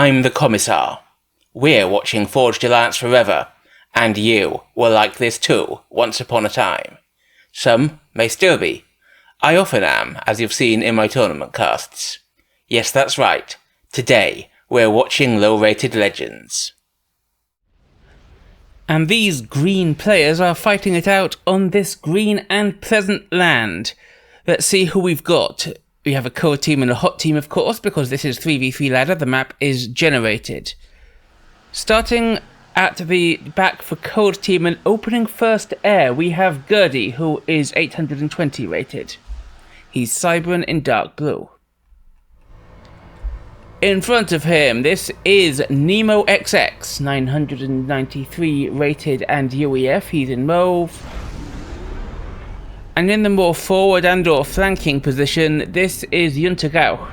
I'm the Commissar. We're watching Forged Alliance forever, and you were like this too, once upon a time. Some may still be. I often am, as you've seen in my tournament casts. Yes, that's right. Today, we're watching low-rated legends. And these green players are fighting it out on this green and pleasant land. Let's see who we've got. We have a cold team and a hot team, of course, because this is 3v3 ladder. The map is generated. Starting at the back for cold team and opening first air, we have Goedi, who is 820 rated. He's Cybran in dark blue. In front of him, this is nemoxx, 993 rated and UEF. He's in mauve. And in the more forward and or flanking position, this is JunterGauch,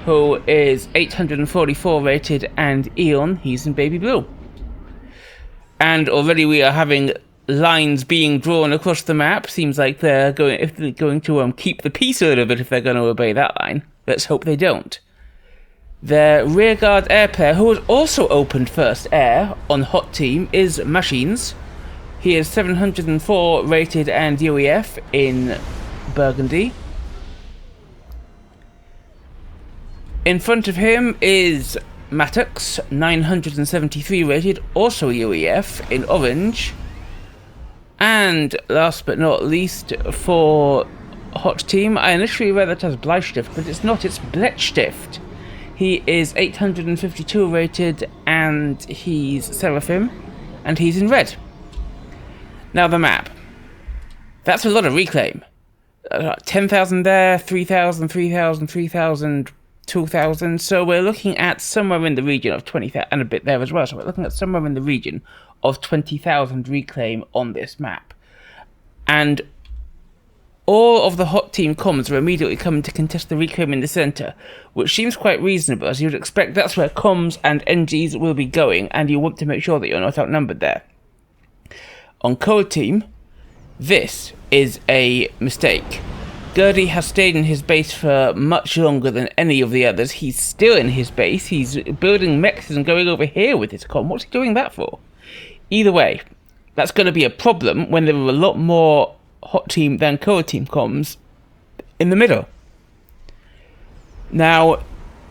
who is 844 rated and Eon. He's in baby blue. And already we are having lines being drawn across the map. Seems like they're going to keep the peace a little bit if they're going to obey that line. Let's hope they don't. Their rearguard air player, who has also opened first air on hot team, is Maschins. He is 704 rated and UEF in burgundy. In front of him is Mattux, 973 rated, also UEF in orange. And last but not least, for hot team, I initially read that as Bletstift, but it's not, it's Bletstift. He is 852 rated and he's Seraphim, and he's in red. Now the map. That's a lot of reclaim. 10,000 there, 3,000, 3,000, 3,000, 2,000. So we're looking at somewhere in the region of 20,000, and a bit there as well. So we're looking at somewhere in the region of 20,000 reclaim on this map. And all of the hot team comms are immediately coming to contest the reclaim in the centre, which seems quite reasonable, as you'd expect that's where comms and NGs will be going, and you want to make sure that you're not outnumbered there. On cold team, this is a mistake. Goedi has stayed in his base for much longer than any of the others. He's still in his base. He's building mechs and going over here with his comm. What's he doing that for? Either way, that's going to be a problem when there are a lot more hot team than cold team comms in the middle. Now,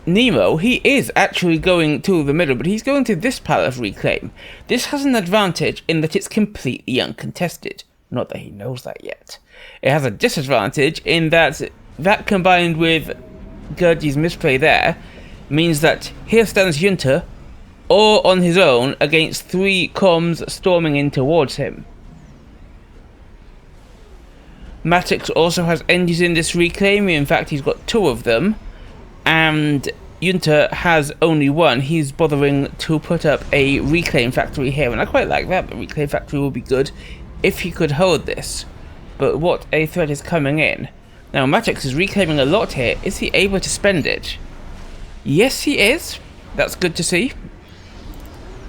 Nemo, he is actually going to the middle, but he's going to this pile of reclaim. This has an advantage in that it's completely uncontested. Not that he knows that yet. It has a disadvantage in that combined with Goedi's misplay there means that here stands Junter all on his own against 3 comms storming in towards him. Mattux also has engines in this reclaim. In fact, he's got 2 of them. And Junter has only 1. He's bothering to put up a reclaim factory here, and I quite like that. The reclaim factory will be good if he could hold this. But what a threat is coming in. Now, Mattux is reclaiming a lot here. Is he able to spend it? Yes, he is. That's good to see.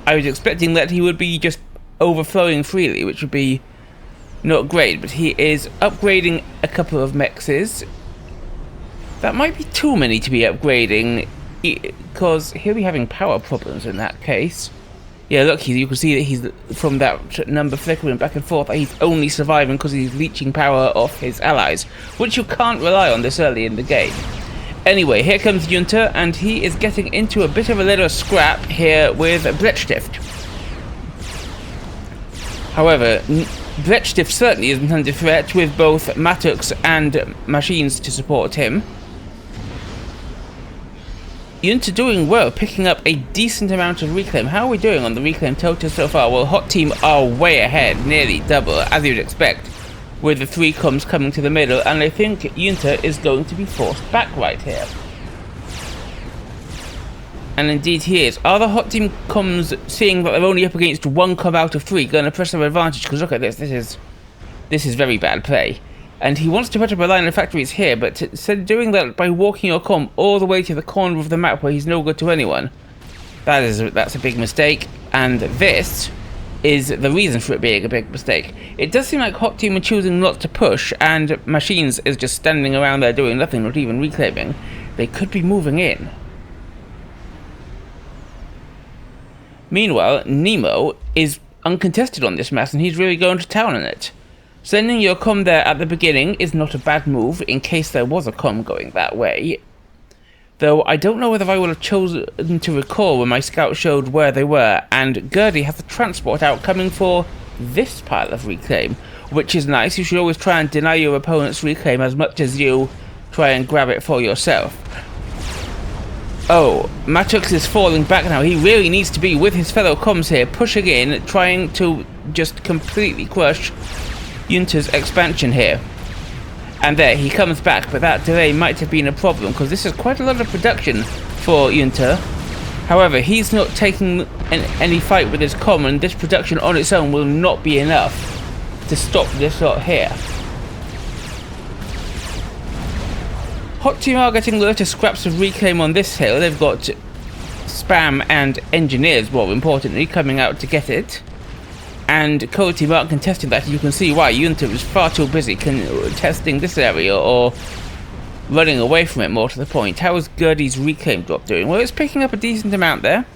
I was expecting that he would be just overflowing freely, which would be not great, but he is upgrading a couple of mexes. That might be too many to be upgrading, because he'll be having power problems in that case. Yeah, look, you can see that he's, from that number flickering back and forth, he's only surviving because he's leeching power off his allies, which you can't rely on this early in the game. Anyway, here comes Junter, and he is getting into a bit of a little scrap here with Bletstift. However, Bletstift certainly isn't under threat with both Mattux and Maschins to support him. Junter doing well, picking up a decent amount of reclaim. How are we doing on the reclaim total so far? Well, hot team are way ahead, nearly double, as you'd expect, with the 3 comms coming to the middle, and I think Junter is going to be forced back right here. And indeed he is. Are the hot team comms, seeing that they're only up against 1 comm out of 3, going to press their advantage? Because look at this, this is very bad play. And he wants to put up a line of factories here, but instead of doing that by walking your comm all the way to the corner of the map where he's no good to anyone, that's a big mistake, and this is the reason for it being a big mistake. It does seem like hot team are choosing not to push, and Maschins is just standing around there doing nothing, not even reclaiming. They could be moving in. Meanwhile, Nemo is uncontested on this mess, and he's really going to town on it. Sending your comm there at the beginning is not a bad move, in case there was a comm going that way. Though I don't know whether I would have chosen to recall when my scout showed where they were, and Goedi has the transport out coming for this pile of reclaim, which is nice. You should always try and deny your opponent's reclaim as much as you try and grab it for yourself. Oh, Mattux is falling back now. He really needs to be with his fellow comms here, pushing in, trying to just completely crush Junter's expansion here. And there, he comes back, but that delay might have been a problem, because this is quite a lot of production for Junter. However, he's not taking any fight with his comm, and this production on its own will not be enough to stop this lot here. Hot Team are getting little scraps of reclaim on this hill. They've got spam and engineers, more importantly, coming out to get it. And Cold Team aren't contesting that. You can see why. Junter is far too busy contesting this area, or running away from it, more to the point. How is Goedi's reclaim drop doing? Well, it's picking up a decent amount there.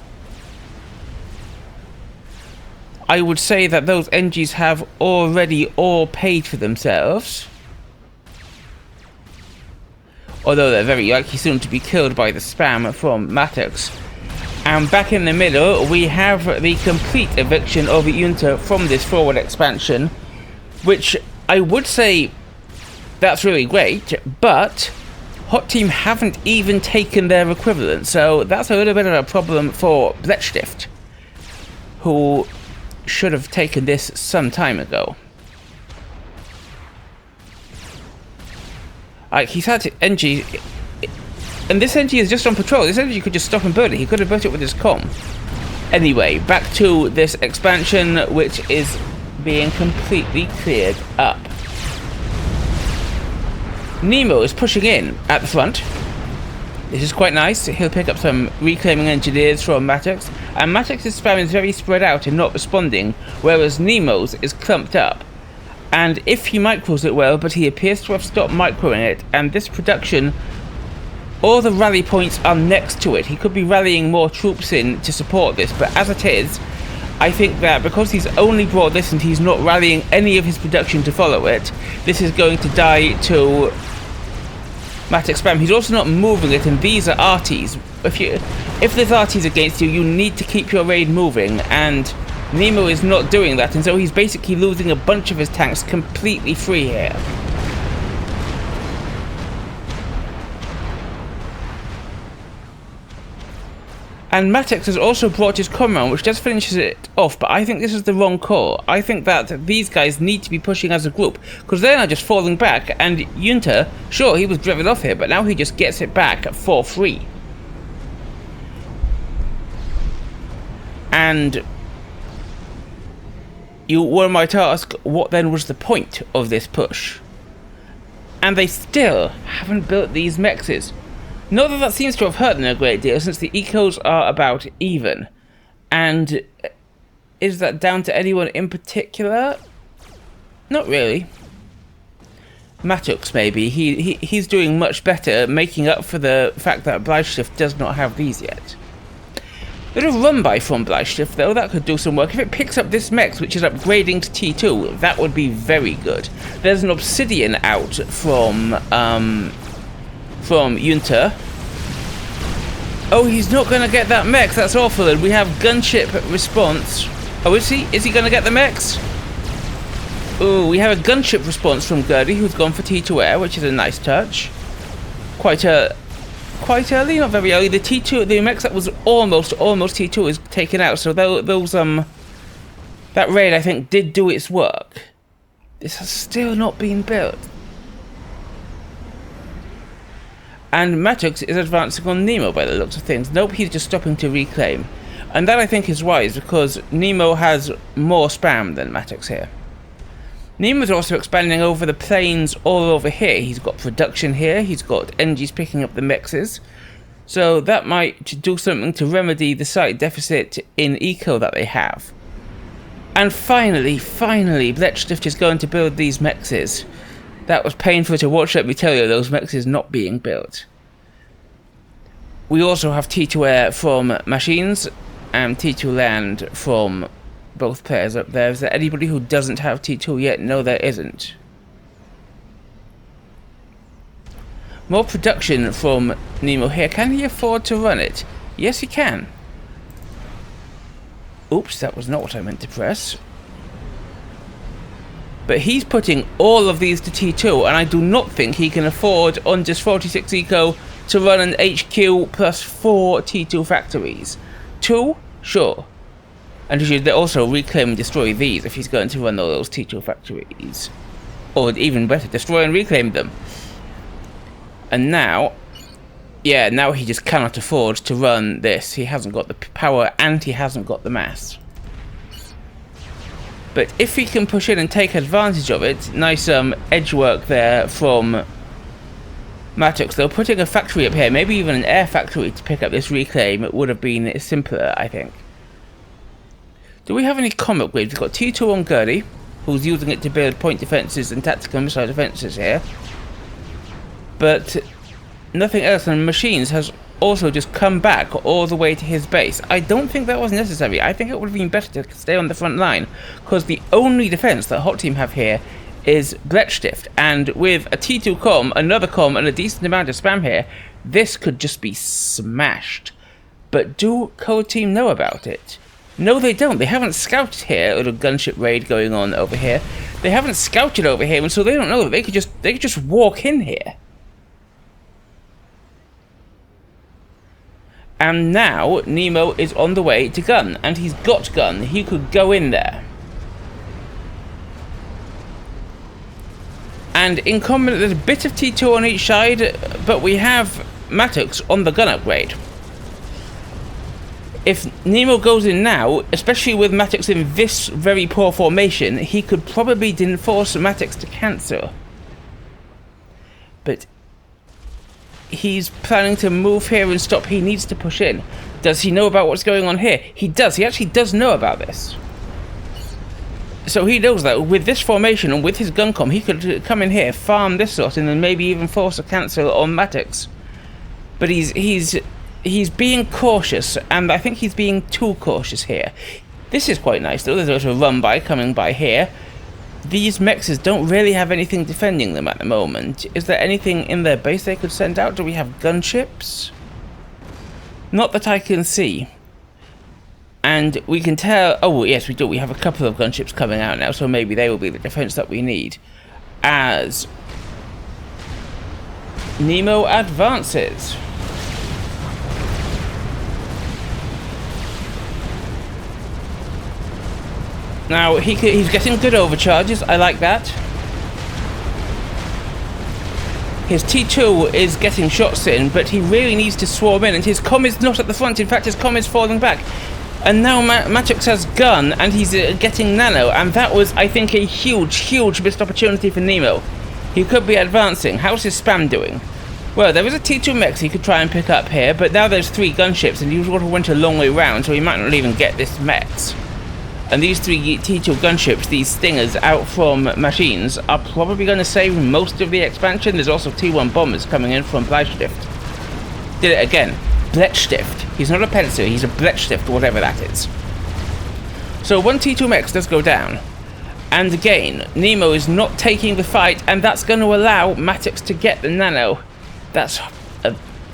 I would say that those NGs have already all paid for themselves. Although they're very likely soon to be killed by the spam from Mattux. And back in the middle, we have the complete eviction of Junter from this forward expansion, which I would say that's really great, but Hot Team haven't even taken their equivalent, so that's a little bit of a problem for Bletstift, who should have taken this some time ago. He's had NG, and this NG is just on patrol. This NG could just stop and build it. He could have built it with his comm. Anyway, back to this expansion, which is being completely cleared up. Nemo is pushing in at the front. This is quite nice. He'll pick up some reclaiming engineers from Mattux, and Mattux's spam is very spread out and not responding, whereas Nemo's is clumped up. And if he micros it well, but he appears to have stopped microing it, and this production, all the rally points are next to it. He could be rallying more troops in to support this, but as it is, I think that because he's only brought this and he's not rallying any of his production to follow it, this is going to die to Mattux spam. He's also not moving it, and these are arties. If there's arties against you, you need to keep your raid moving, and Nemo is not doing that, and so he's basically losing a bunch of his tanks completely free here. And Mattux has also brought his comm round, which just finishes it off, but I think this is the wrong call. I think that these guys need to be pushing as a group, because they're now just falling back, and Junter, sure, he was driven off here, but now he just gets it back for free. And one might ask, what then was the point of this push? And they still haven't built these mexes. Not that that seems to have hurt them a great deal, since the ecos are about even. And is that down to anyone in particular? Not really. Mattux, maybe. He's doing much better, making up for the fact that Bletstift does not have these yet. Little run-by from Bletstift, though, that could do some work. If it picks up this mex, which is upgrading to T2, that would be very good. There's an obsidian out from Junter. Oh, he's not going to get that mex, that's awful. And we have gunship response. Oh, is he? Is he going to get the mex? Oh, we have a gunship response from Goedi, who's gone for T2 air, which is a nice touch. Quite early, not very early. The T2, the mex that was almost T2 is taken out. So those that raid, I think, did do its work. This has still not been built. And Mattux is advancing on Nemo by the looks of things. Nope, he's just stopping to reclaim. And that I think is wise, because Nemo has more spam than Mattux here. Nemo's also expanding over the plains all over here. He's got production here, he's got NGs picking up the mexes. So that might do something to remedy the slight deficit in eco that they have. And finally, Bletstift is going to build these mexes. That was painful to watch, let me tell you, those mexes not being built. We also have T2 air from maschins. and T2 land from both players up there. Is there anybody who doesn't have T2 yet? No, there isn't. More production from Nemo here. Can he afford to run it? Yes, he can. Oops, that was not what I meant to press. But he's putting all of these to T2, and I do not think he can afford, on just 46 eco, to run an HQ plus 4 T2 factories. 2? Sure. And he should also reclaim and destroy these if he's going to run all those T2 factories. Or even better, destroy and reclaim them. And now, yeah, now he just cannot afford to run this. He hasn't got the power and he hasn't got the mass. But if he can push in and take advantage of it, nice edge work there from Mattux. Though putting a factory up here, maybe even an air factory to pick up this reclaim, it would have been simpler, I think. Do we have any comm upgrades? We've got T2 on Goedi, who's using it to build point defences and tactical missile defences here. But nothing else, and Machines has also just come back all the way to his base. I don't think that was necessary. I think it would have been better to stay on the front line, because the only defense that Hot Team have here is Bletstift, and with a T2 comm, another comm, and a decent amount of spam here, this could just be smashed. But do Code Team know about it? No, they don't. They haven't scouted here. A little gunship raid going on over here. They haven't scouted over here, and so they don't know that they could just walk in here. And now Nemo is on the way to gun, and he's got gun. He could go in there. And in common, there's a bit of T2 on each side, but we have Mattux on the gun upgrade. If Nemo goes in now, especially with Mattux in this very poor formation, he could probably force Mattux to cancel. But he's planning to move here and stop. He needs to push in. Does he know about what's going on here? He does. He actually does know about this. So he knows that with this formation and with his gun comm, he could come in here, farm this sort, and then maybe even force a cancel on Mattux. But he's being cautious, and I think he's being too cautious here. This is quite nice, though. There's also a run by coming by here. These mexes don't really have anything defending them at the moment. Is there anything in their base they could send out? Do we have gunships? Not that I can see. And we can tell... Oh, yes, we do. We have a couple of gunships coming out now, so maybe they will be the defense that we need. As Nemo advances. Now, he's getting good overcharges. I like that. His T2 is getting shots in, but he really needs to swarm in, and his comm is not at the front. In fact, his comm is falling back. And now Mattux has gun, and he's getting nano, and that was, I think, a huge missed opportunity for Nemo. He could be advancing. How's his spam doing? Well, there is a T2 mech he could try and pick up here, but now there's 3 gunships, and he would have went a long way round, so he might not even get this mechs. And these 3 T2 gunships, these stingers out from Machines, are probably going to save most of the expansion. There's also T1 bombers coming in from Bletstift. Did it again. Bletstift. He's not a pencil, he's a Bletstift, whatever that is. So 1 T2 mech does go down. And again, Nemo is not taking the fight, and that's going to allow Mattux to get the nano. That's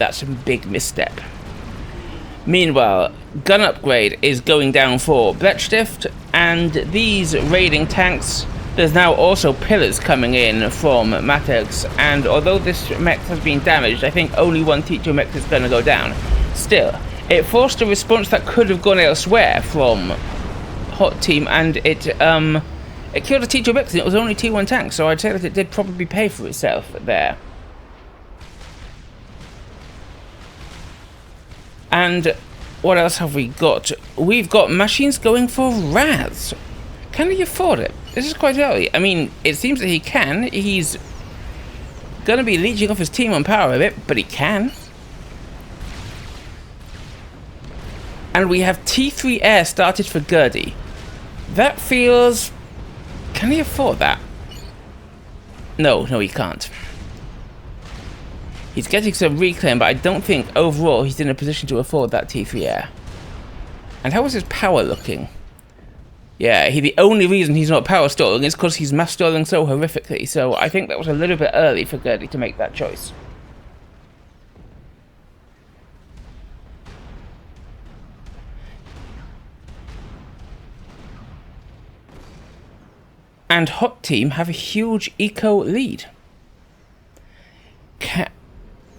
a big misstep. Meanwhile, gun upgrade is going down for Bletstift, and these raiding tanks, there's now also pillars coming in from Mattux, and although this mech has been damaged, I think only 1 T2 mech is going to go down. Still, it forced a response that could have gone elsewhere from Hot Team, and it killed a T2 mech, and it was only T1 tank, so I'd say that it did probably pay for itself there. And what else have we got? We've got Machines going for Raz. Can he afford it? This is quite early. I mean, it seems that he can. He's going to be leeching off his team on power a bit, but he can. And we have T3 Air started for Goedi. That feels... Can he afford that? No, he can't. He's getting some reclaim, but I don't think overall he's in a position to afford that T3 Air. And how is his power looking? Yeah, the only reason he's not power stalling is because he's mass stalling so horrifically, so I think that was a little bit early for Goedi to make that choice. And Hot Team have a huge eco lead.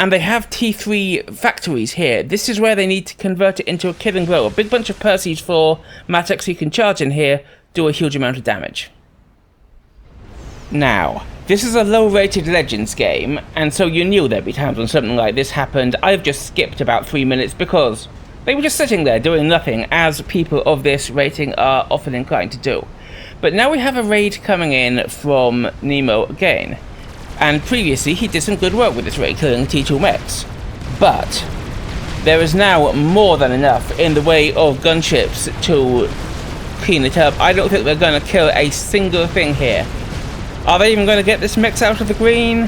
And they have T3 factories here. This is where they need to convert it into a killing blow. A big bunch of Percies for Mattux who can charge in here, do a huge amount of damage. Now, this is a low-rated Legends game, and so you knew there'd be times when something like this happened. I've just skipped about 3 minutes because they were just sitting there doing nothing, as people of this rating are often inclined to do. But now we have a raid coming in from Nemo again. And previously he did some good work with this raid, killing T2 mechs. But there is now more than enough in the way of gunships to clean it up. I don't think they're going to kill a single thing here. Are they even going to get this mechs out of the green?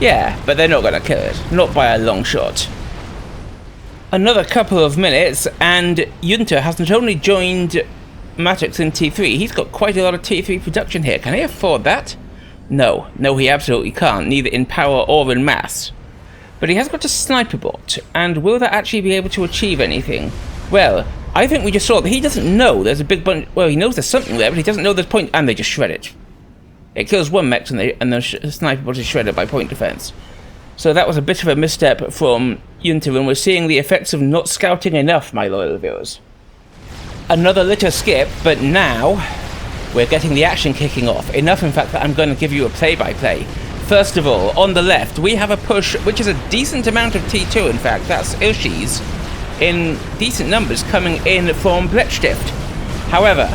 Yeah, but they're not going to kill it. Not by a long shot. Another couple of minutes, and Junter has not only joined Mattux in T3, he's got quite a lot of T3 production here. Can he afford that? No, he absolutely can't, neither in power or in mass. But he has got a sniper bot, and will that actually be able to achieve anything? Well, I think we just saw that he doesn't know there's a big bunch. Well, he knows there's something there, but he doesn't know there's point, and they just shred it. It kills one mech, and the sniper bot is shredded by point defense. So that was a bit of a misstep from Junter, and we're seeing the effects of not scouting enough, my loyal viewers. Another little skip, but now we're getting the action kicking off. Enough, in fact, that I'm going to give you a play-by-play. First of all, on the left, we have a push, which is a decent amount of T2, in fact. That's Ilshis in decent numbers coming in from Bletstift. However,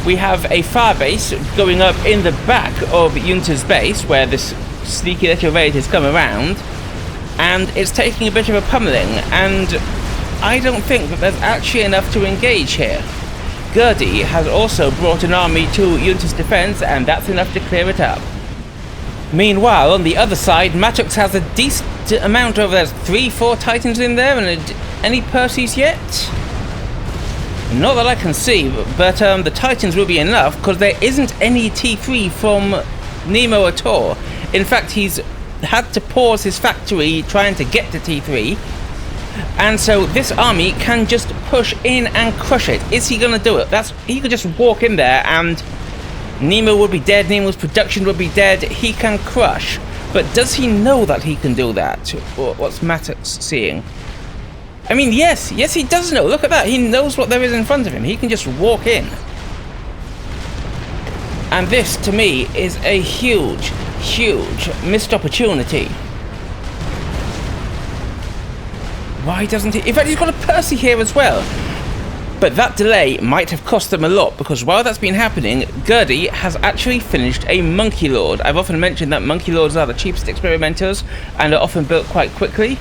we have a fire base going up in the back of Junter's base, where this sneaky little raid has come around, and it's taking a bit of a pummeling, and I don't think that there's actually enough to engage here. Goedi has also brought an army to Junter's defense, and that's enough to clear it up. Meanwhile, on the other side, Mattux has a decent amount of, there's 3-4 Titans in there, and any Percies yet? Not that I can see, but the Titans will be enough, because there isn't any T3 from Nemo at all. In fact, he's had to pause his factory trying to get to T3, and so this army can just push in and crush it. Is he going to do it? He could just walk in there and Nemo would be dead, Nemo's production would be dead, he can crush. But does he know that he can do that? Or what's Mattux seeing? I mean, yes he does know. Look at that, he knows what there is in front of him. He can just walk in. And this, to me, is a huge missed opportunity. Why doesn't he? In fact, he's got a Percy here as well. But that delay might have cost them a lot, because while that's been happening, Goedi has actually finished a Monkey Lord. I've often mentioned that Monkey Lords are the cheapest experimenters and are often built quite quickly.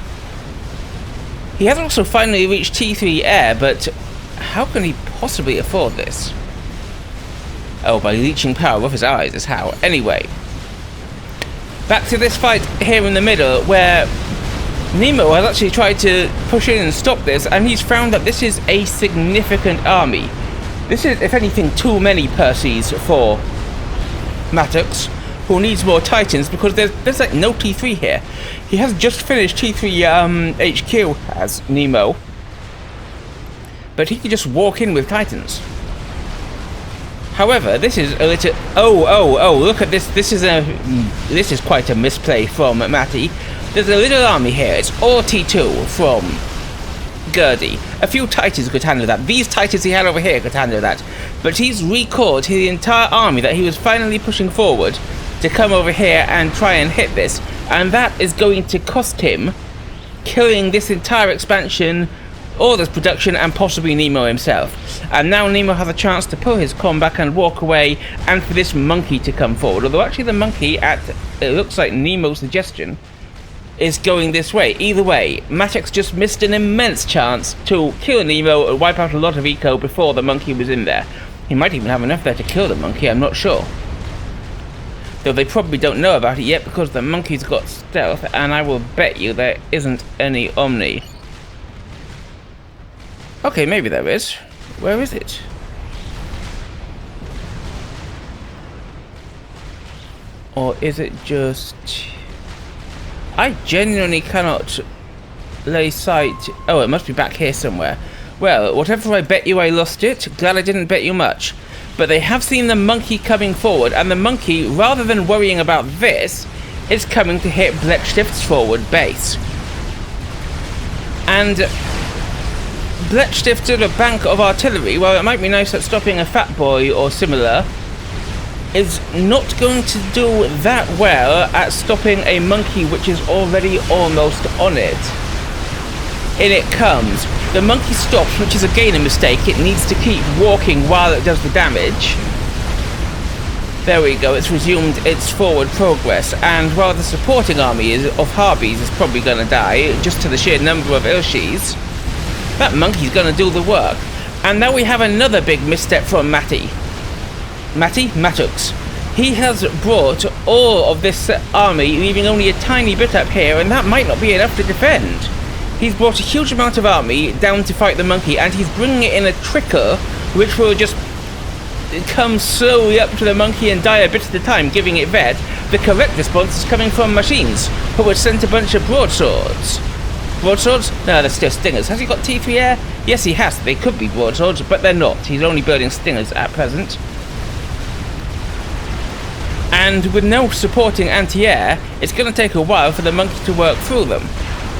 He has also finally reached T3 air, but how can he possibly afford this? Oh, by leeching power off his eyes is how. Anyway, back to this fight here in the middle, where Nemo has actually tried to push in and stop this, and he's found that this is a significant army. This is, if anything, too many Percies for Mattux, who needs more Titans, because there's like no T3 here. He has just finished T3 HQ as Nemo, but he can just walk in with Titans. However, this is a little... Oh, look at this. This is quite a misplay from Matty. There's a little army here. It's all T2 from Goedi. A few Titans could handle that. These Titans he had over here could handle that. But he's recalled the entire army that he was finally pushing forward to come over here and try and hit this. And that is going to cost him killing this entire expansion, all this production, and possibly Nemo himself. And now Nemo has a chance to pull his comm back and walk away, and for this monkey to come forward. Although actually the monkey, at it looks like Nemo's suggestion, is going this way. Either way, Mattux just missed an immense chance to kill Nemo and wipe out a lot of eco before the monkey was in there. He might even have enough there to kill the monkey, I'm not sure. Though they probably don't know about it yet, because the monkey's got stealth, and I will bet you there isn't any Omni. Okay, maybe there is. Where is it? Or is it just... I genuinely cannot lay sight... Oh, it must be back here somewhere. Well, whatever I bet you, I lost it. Glad I didn't bet you much. But they have seen the monkey coming forward, and the monkey, rather than worrying about this, is coming to hit Bletstift's forward base. And Bletstift did a bank of artillery, while it might be nice at stopping a fat boy or similar, is not going to do that well at stopping a monkey which is already almost on it. In it comes. The monkey stops, which is again a mistake. It needs to keep walking while it does the damage. There we go, it's resumed its forward progress, and while the supporting army of Harbies is probably going to die, just to the sheer number of Ilshis, that monkey's going to do the work. And now we have another big misstep from Mattux. He has brought all of this army, leaving only a tiny bit up here, and that might not be enough to defend. He's brought a huge amount of army down to fight the monkey, and he's bringing it in a trickle, which will just come slowly up to the monkey and die a bit at a time, giving it vet. The correct response is coming from maschins, who had sent a bunch of broadswords. Broadswords? No, they're still stingers. Has he got T3 air? Yes, he has. They could be broadswords, but they're not. He's only building stingers at present. And with no supporting anti-air, it's going to take a while for the monkey to work through them.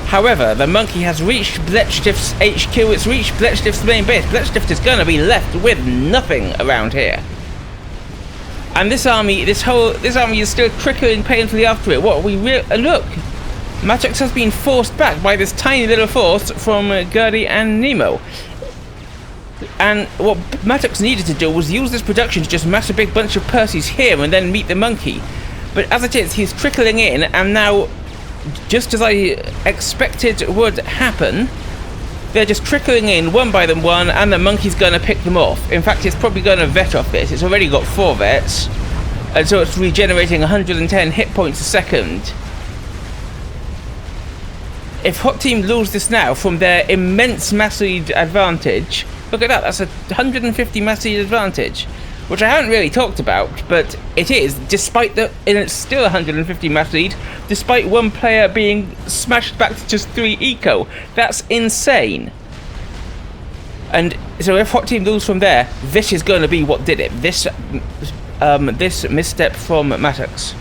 However, the monkey has reached Bletstift's HQ, it's reached Bletstift's main base. Bletstift is going to be left with nothing around here. And this army is still trickling painfully after it. What we look! Mattux has been forced back by this tiny little force from Goedi and Nemo. And what Mattux needed to do was use this production to just mass a big bunch of Percys here and then meet the monkey. But as it is, he's trickling in, and now, just as I expected would happen, they're just trickling in one by one, and the monkey's going to pick them off. In fact, it's probably going to vet off this. It's already got 4 vets, and so it's regenerating 110 hit points a second. If Hot Team lose this now from their immense mass lead advantage, look at that, that's a 150 mass lead advantage, which I haven't really talked about, but it is, despite and it's still 150 mass lead, despite one player being smashed back to just 3 eco. That's insane. And so if Hot Team lose from there, this is going to be what did it. This misstep from Mattux.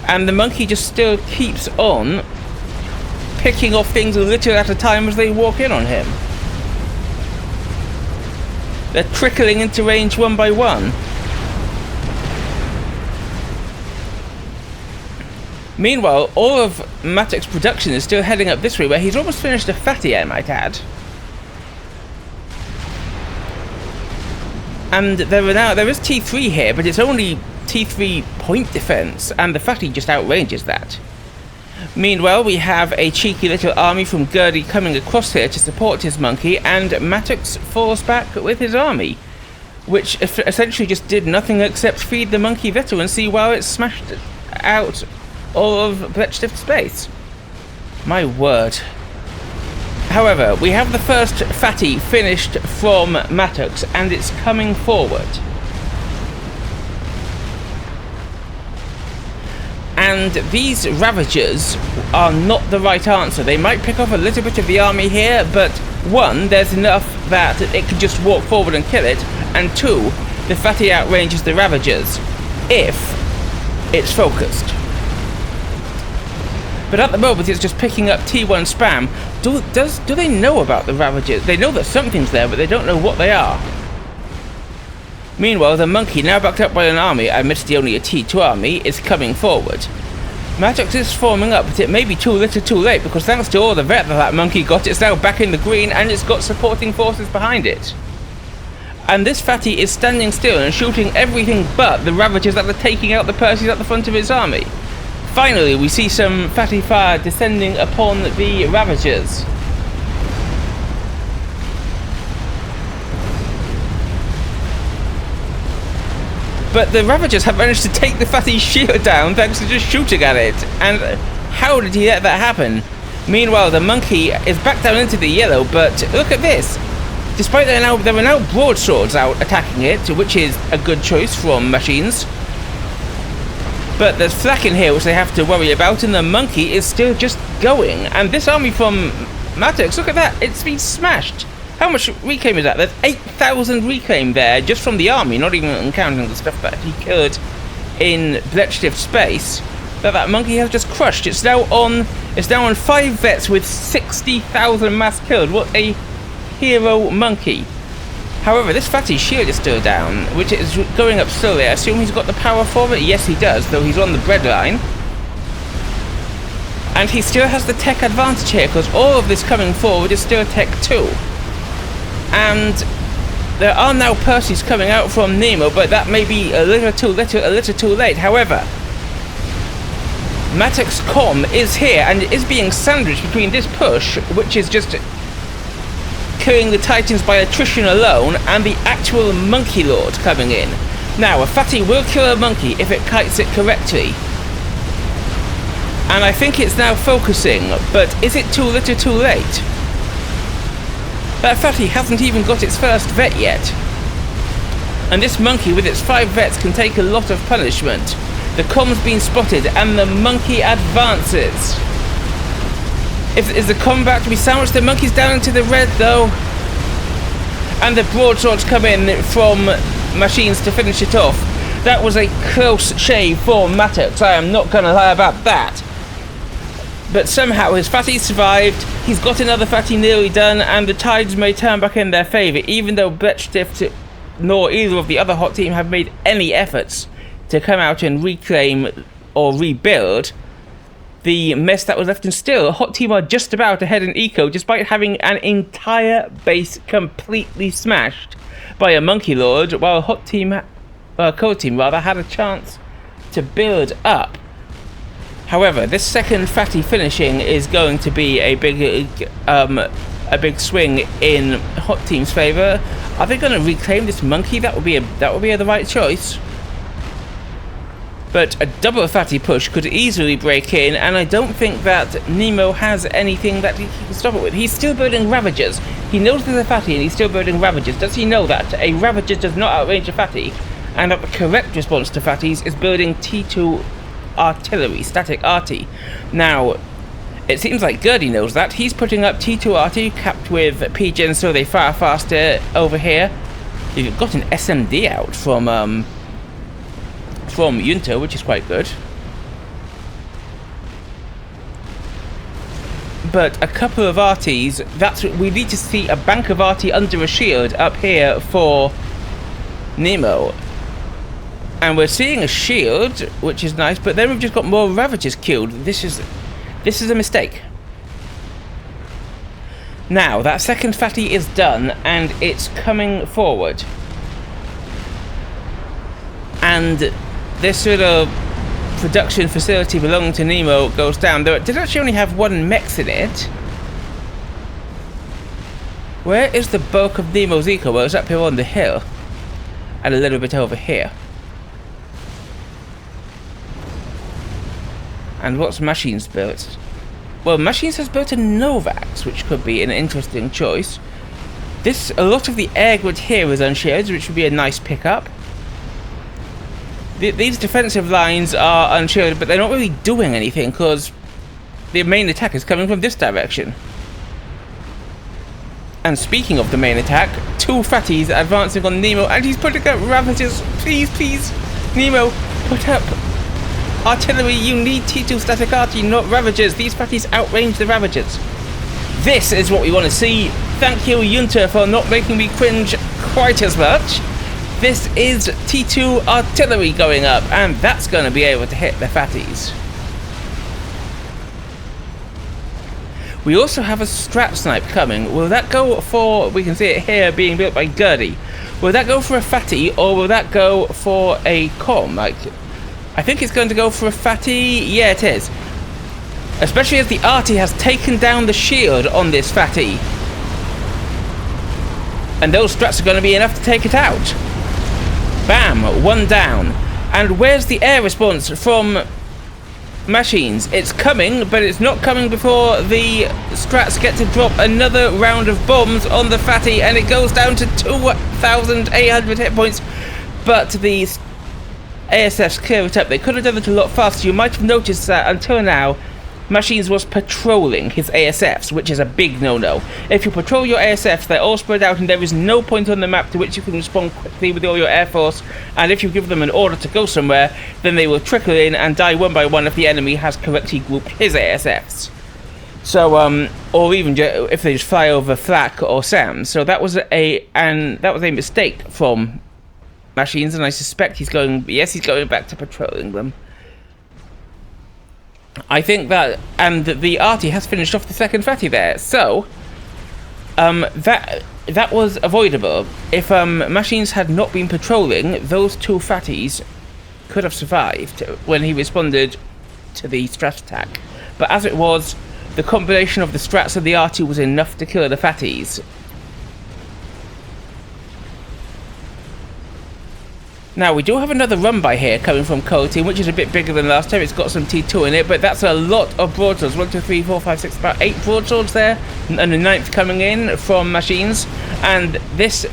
And the monkey just still keeps on picking off things a little at a time as they walk in on him. They're trickling into range one by one. Meanwhile, all of Mattux's production is still heading up this way, where he's almost finished a fatty, I might add. And there is T3 here, but it's only T3 point defense, and the fatty just outranges that. Meanwhile, we have a cheeky little army from Goedi coming across here to support his monkey, and Mattux falls back with his army, which essentially just did nothing except feed the monkey veterancy while it smashed out all of Bletstift's base. My word. However, we have the first fatty finished from Mattux, and it's coming forward. And these Ravagers are not the right answer. They might pick off a little bit of the army here, but 1, there's enough that it can just walk forward and kill it, and 2, the fatty outranges the Ravagers, if it's focused. But at the moment it's just picking up T1 spam. Do they know about the Ravagers? They know that something's there, but they don't know what they are. Meanwhile, the monkey, now backed up by an army, admittedly only a T2 army, is coming forward. Mattux is forming up, but it may be too little too late, because thanks to all the vet that monkey got, it's now back in the green, and it's got supporting forces behind it. And this fatty is standing still and shooting everything but the Ravagers that are taking out the Percys at the front of his army. Finally, we see some fatty fire descending upon the Ravagers. But the Ravagers have managed to take the fatty shield down thanks to just shooting at it. And how did he let that happen? Meanwhile, the monkey is back down into the yellow, but look at this. Despite there are now broadswords out attacking it, which is a good choice from Maschins. But there's flak in here which they have to worry about, and the monkey is still just going. And this army from Mattux, look at that, it's been smashed. How much reclaim is that? There's 8,000 reclaim there, just from the army, not even counting the stuff that he killed in Bletstift space. That monkey has just crushed. It's now on 5 vets with 60,000 mass killed. What a hero monkey. However, this fatty's shield is still down, which is going up slowly. I assume he's got the power for it. Yes, he does, though he's on the breadline. And he still has the tech advantage here, because all of this coming forward is still tech 2. And there are now Percys coming out from Nemo, but that may be a little too late. However, Mattux Com is here and is being sandwiched between this push, which is just killing the Titans by attrition alone, and the actual Monkey Lord coming in. Now, a fatty will kill a monkey if it kites it correctly. And I think it's now focusing, but is it too little too late? That fatty hasn't even got its first vet yet. And this monkey with its 5 vets can take a lot of punishment. The com's been spotted and the monkey advances. Is the com about to be sandwiched? The monkey's down into the red though. And the broadswords come in from Maschins to finish it off. That was a close shave for Mattux, I am not going to lie about that. But somehow his fatty survived, he's got another fatty nearly done, and the tides may turn back in their favour, even though Bletstift nor either of the other hot team have made any efforts to come out and reclaim or rebuild the mess that was left. And still, hot team are just about ahead in eco, despite having an entire base completely smashed by a monkey lord, while cold team rather had a chance to build up. However, this second fatty finishing is going to be a big swing in hot team's favour. Are they going to reclaim this monkey? That would be the right choice. But a double fatty push could easily break in, and I don't think that Nemo has anything that he can stop it with. He's still building Ravagers. He knows there's a fatty and he's still building Ravagers. Does he know that a Ravager does not outrange a fatty, and that the correct response to fatties is building T2 artillery, static arty? Now, it seems like Goedi knows that. He's putting up T2 arty capped with P-Gen so they fire faster over here. You've got an SMD out from Junter, which is quite good. But a couple of arties, we need to see a bank of arty under a shield up here for Nemo. And we're seeing a shield, which is nice, but then we've just got more Ravagers killed. This is a mistake. Now, that second fatty is done, and it's coming forward. And this sort of production facility belonging to Nemo goes down. Though it did actually only have one mechs in it. Where is the bulk of Nemo's eco? Well, it's up here on the hill. And a little bit over here. And what's Maschins built? Well, Maschins has built a Novax, which could be an interesting choice. A lot of the air grid here is unshielded, which would be a nice pickup. These defensive lines are unshielded, but they're not really doing anything because the main attack is coming from this direction. And speaking of the main attack, 2 fatties advancing on Nemo, and he's putting up Ravagers. Please, please, Nemo, put up artillery. You need T2 static arty, not Ravagers. These fatties outrange the Ravagers. This is what we want to see. Thank you, Junter, for not making me cringe quite as much. This is T2 artillery going up, and that's going to be able to hit the fatties. We also have a strat snipe coming. Will that go for, we can see it here being built by Goedi. Will that go for a fatty, or will that go for a com? I think it's going to go for a fatty. Yeah, it is. Especially as the arty has taken down the shield on this fatty. And those strats are going to be enough to take it out. Bam, 1 down. And where's the air response from Maschins, it's coming, but it's not coming before the strats get to drop another round of bombs on the fatty, and it goes down to 2,800 hit points. But the ASFs clear it up. They could have done it a lot faster. You might have noticed that until now, Maschins was patrolling his ASFs, which is a big no-no. If you patrol your ASFs, they're all spread out and there is no point on the map to which you can respond quickly with all your air force, and if you give them an order to go somewhere, then they will trickle in and die one by one if the enemy has correctly grouped his ASFs. So, or even if they just fly over flak or SAM. So that was a mistake from Maschins, and I suspect he's going back to patrolling them. I think that, and the arty has finished off the second fatty there, so that was avoidable. If Maschins had not been patrolling, those two fatties could have survived when he responded to the strat attack. But as it was, the combination of the strats and the arty was enough to kill the fatties. Now, we do have another run by here coming from Goedi, which is a bit bigger than last time. It's got some T2 in it, but that's a lot of broadswords. 1, 2, 3, 4, 5, 6, about 8 broadswords there, and the 9th coming in from Maschins. And this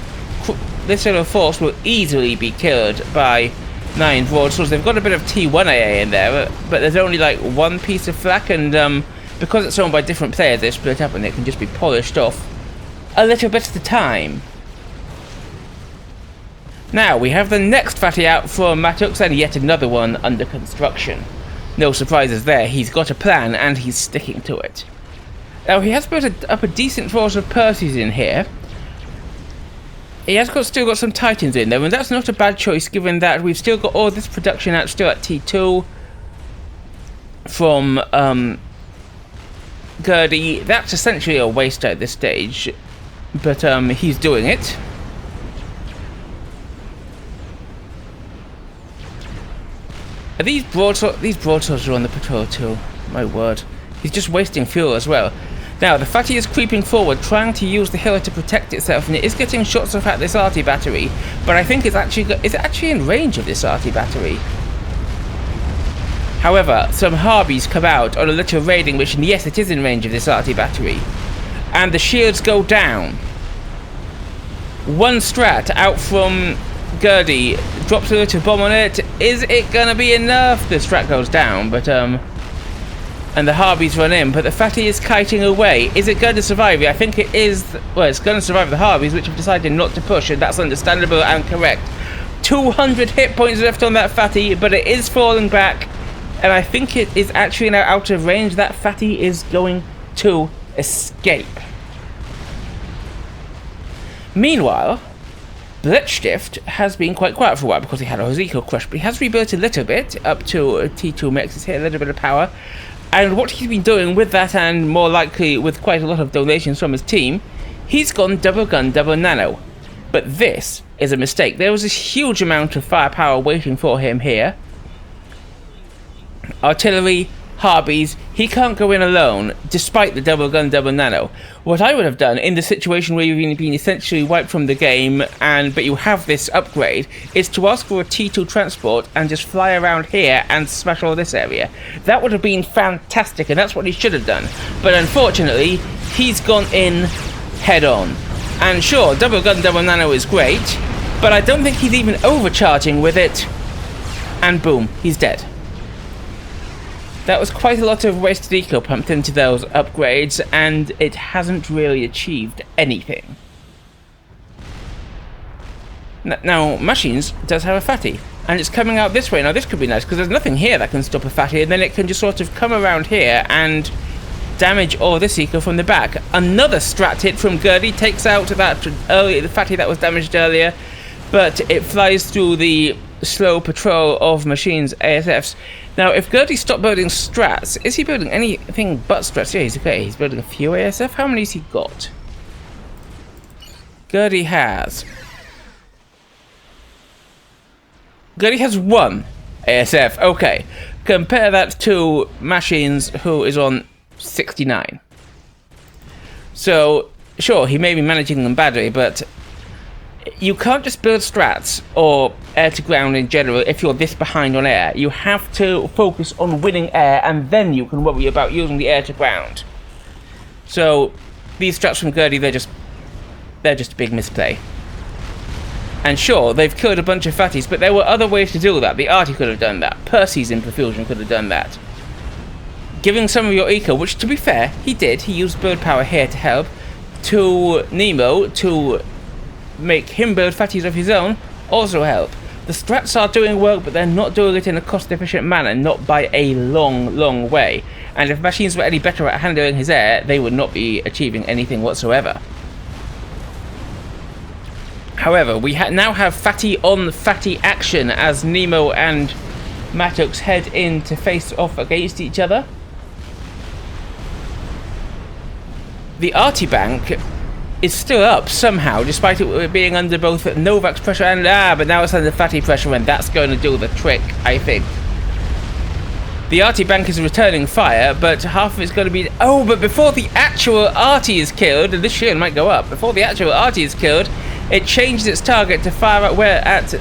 little force will easily be killed by 9 broadswords. They've got a bit of T1 AA in there, but there's only like one piece of flak, and because it's owned by different players, they split up and it can just be polished off a little bit at a time. Now, we have the next fatty out from Mattux, and yet another one under construction. No surprises there, he's got a plan and he's sticking to it. Now, he has built up a decent force of Percys in here. He has still got some Titans in there, and that's not a bad choice given that we've still got all this production out still at T2 from Goedi. That's essentially a waste at this stage, but he's doing it. These broadswords are on the patrol too. My word. He's just wasting fuel as well. Now, the fatty is creeping forward, trying to use the hill to protect itself, and it is getting shots off at this arty battery. But I think it's actually in range of this arty battery. However, some Harbies come out on a little raiding mission. Yes, it is in range of this arty battery. And the shields go down. One strat out from Goedi drops a little bomb on it. Is it gonna be enough? The strat goes down, but and the Harbies run in, but the fatty is kiting away. Is it going to survive? I think it is. Well, it's going to survive the Harbies, which have decided not to push, and that's understandable and correct. 200 hit points left on that fatty, but it is falling back, and I think it is actually now out of range. That fatty is going to escape. Meanwhile, Bletstift has been quite quiet for a while because he had a Hoseko crush, but he has rebuilt a little bit up to T2 mixes here, a little bit of power. And what he's been doing with that, and more likely with quite a lot of donations from his team, he's gone double gun, double nano. But this is a mistake. There was this huge amount of firepower waiting for him here. Artillery, Harbies, he can't go in alone, despite the double gun, double nano. What I would have done in the situation where you've been essentially wiped from the game, but you have this upgrade, is to ask for a T2 transport and just fly around here and smash all this area. That would have been fantastic, and that's what he should have done. But unfortunately, he's gone in head on. And sure, double gun, double nano is great, but I don't think he's even overcharging with it. And boom, he's dead. That was quite a lot of wasted eco pumped into those upgrades, and it hasn't really achieved anything. Now, Maschins does have a fatty, and it's coming out this way. Now, this could be nice, because there's nothing here that can stop a fatty, and then it can just sort of come around here and damage all this eco from the back. Another strat hit from Goedi takes out the fatty that was damaged earlier, but it flies through the slow patrol of Maschins' ASFs. Now, if Goedi stopped building strats, is he building anything but strats? Yeah, he's okay. He's building a few ASF. How many has he got? Goedi has 1 ASF. Okay. Compare that to Maschins, who is on 69. So, sure, he may be managing them badly, but you can't just build strats or air to ground in general if you're this behind on air. You have to focus on winning air, and then you can worry about using the air to ground. So these strats from Goedi, they're just a big misplay. And sure, they've killed a bunch of fatties, but there were other ways to do that. The Artie could have done that. Percy's in Profusion could have done that. Giving some of your eco, which to be fair, he did. He used bird power here to help. To Nemo, to make him build fatties of his own, also help. The strats are doing work, but they're not doing it in a cost-efficient manner, not by a long way. And if machines were any better at handling his air, they would not be achieving anything whatsoever. However, we now have fatty on fatty action as Nemo and Mattux head in to face off against each other. The Artie bank is still up somehow, despite it being under both Novak's pressure and but now it's under fatty pressure, and that's going to do the trick, I think. The Artie bank is returning fire, but half of it's going to be... Oh, but before the actual Artie is killed, and this shield might go up, before the actual Artie is killed, it changes its target to fire at where at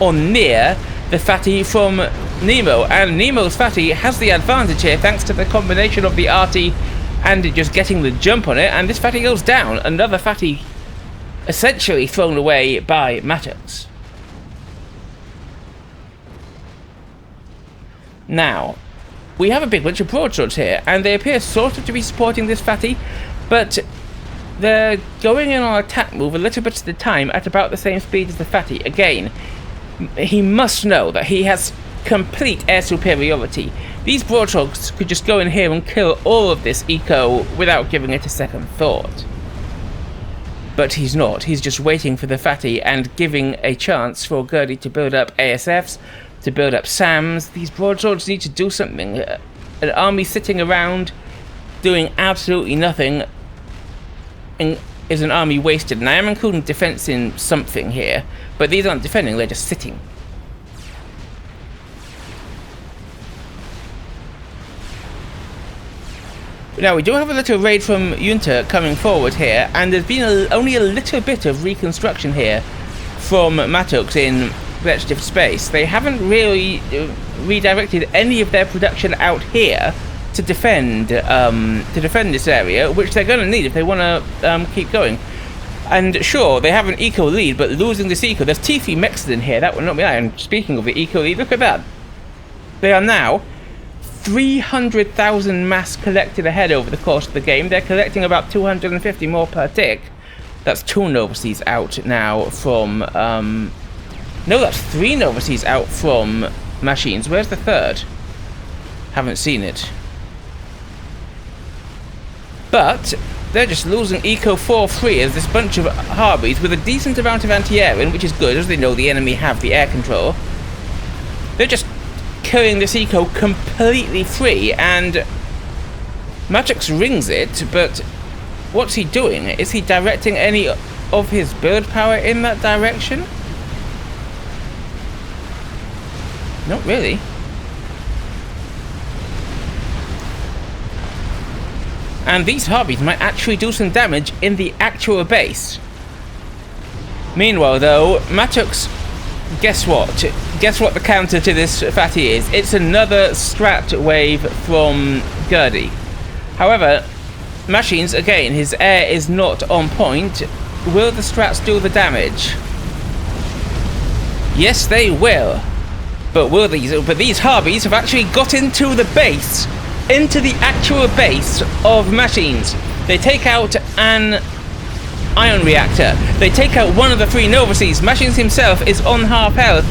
or near the fatty from Nemo, and Nemo's fatty has the advantage here thanks to the combination of the Artie and it just getting the jump on it, and this fatty goes down. Another fatty essentially thrown away by Mattux. Now, we have a big bunch of broadswords here, and they appear sort of to be supporting this fatty, but they're going in on an attack move a little bit at a time at about the same speed as the fatty. Again, he must know that he has complete air superiority. These broadswords could just go in here and kill all of this eco without giving it a second thought. But he's not. He's just waiting for the fatty and giving a chance for Goedi to build up ASFs, to build up SAMs. These broadswords need to do something. An army sitting around doing absolutely nothing is an army wasted. And I am including defense in something here, but these aren't defending, they're just sitting. Now, we do have a little raid from Junter coming forward here, and there's been only a little bit of reconstruction here from Mattux in Bletstift space. They haven't really redirected any of their production out here to defend this area, which they're going to need if they want to keep going. And sure, they have an eco lead, but losing this eco, there's T3 mexes in here, that would not be right. And speaking of the eco lead, look at that. They are now 300,000 mass collected ahead over the course of the game. They're collecting about 250 more per tick. That's 2 novices out now from... no, that's 3 novices out from maschins. Where's the third? Haven't seen it. But they're just losing eco 4-3 as this bunch of Harbies with a decent amount of anti-air in, which is good, as they know the enemy have the air control. They're just killing this eco completely free, and Mattux rings it, but what's he doing? Is he directing any of his bird power in that direction? Not really. And these Harbies might actually do some damage in the actual base. Meanwhile, though, Mattux, guess what? Guess what the counter to this fatty is? It's another strat wave from Goedi. However, maschins, again, his air is not on point. Will the strats do the damage? Yes, they will. But these Harbies have actually got into the base, into the actual base of maschins. They take out an ion reactor. They take out one of the 3 novices. Maschins himself is on half health,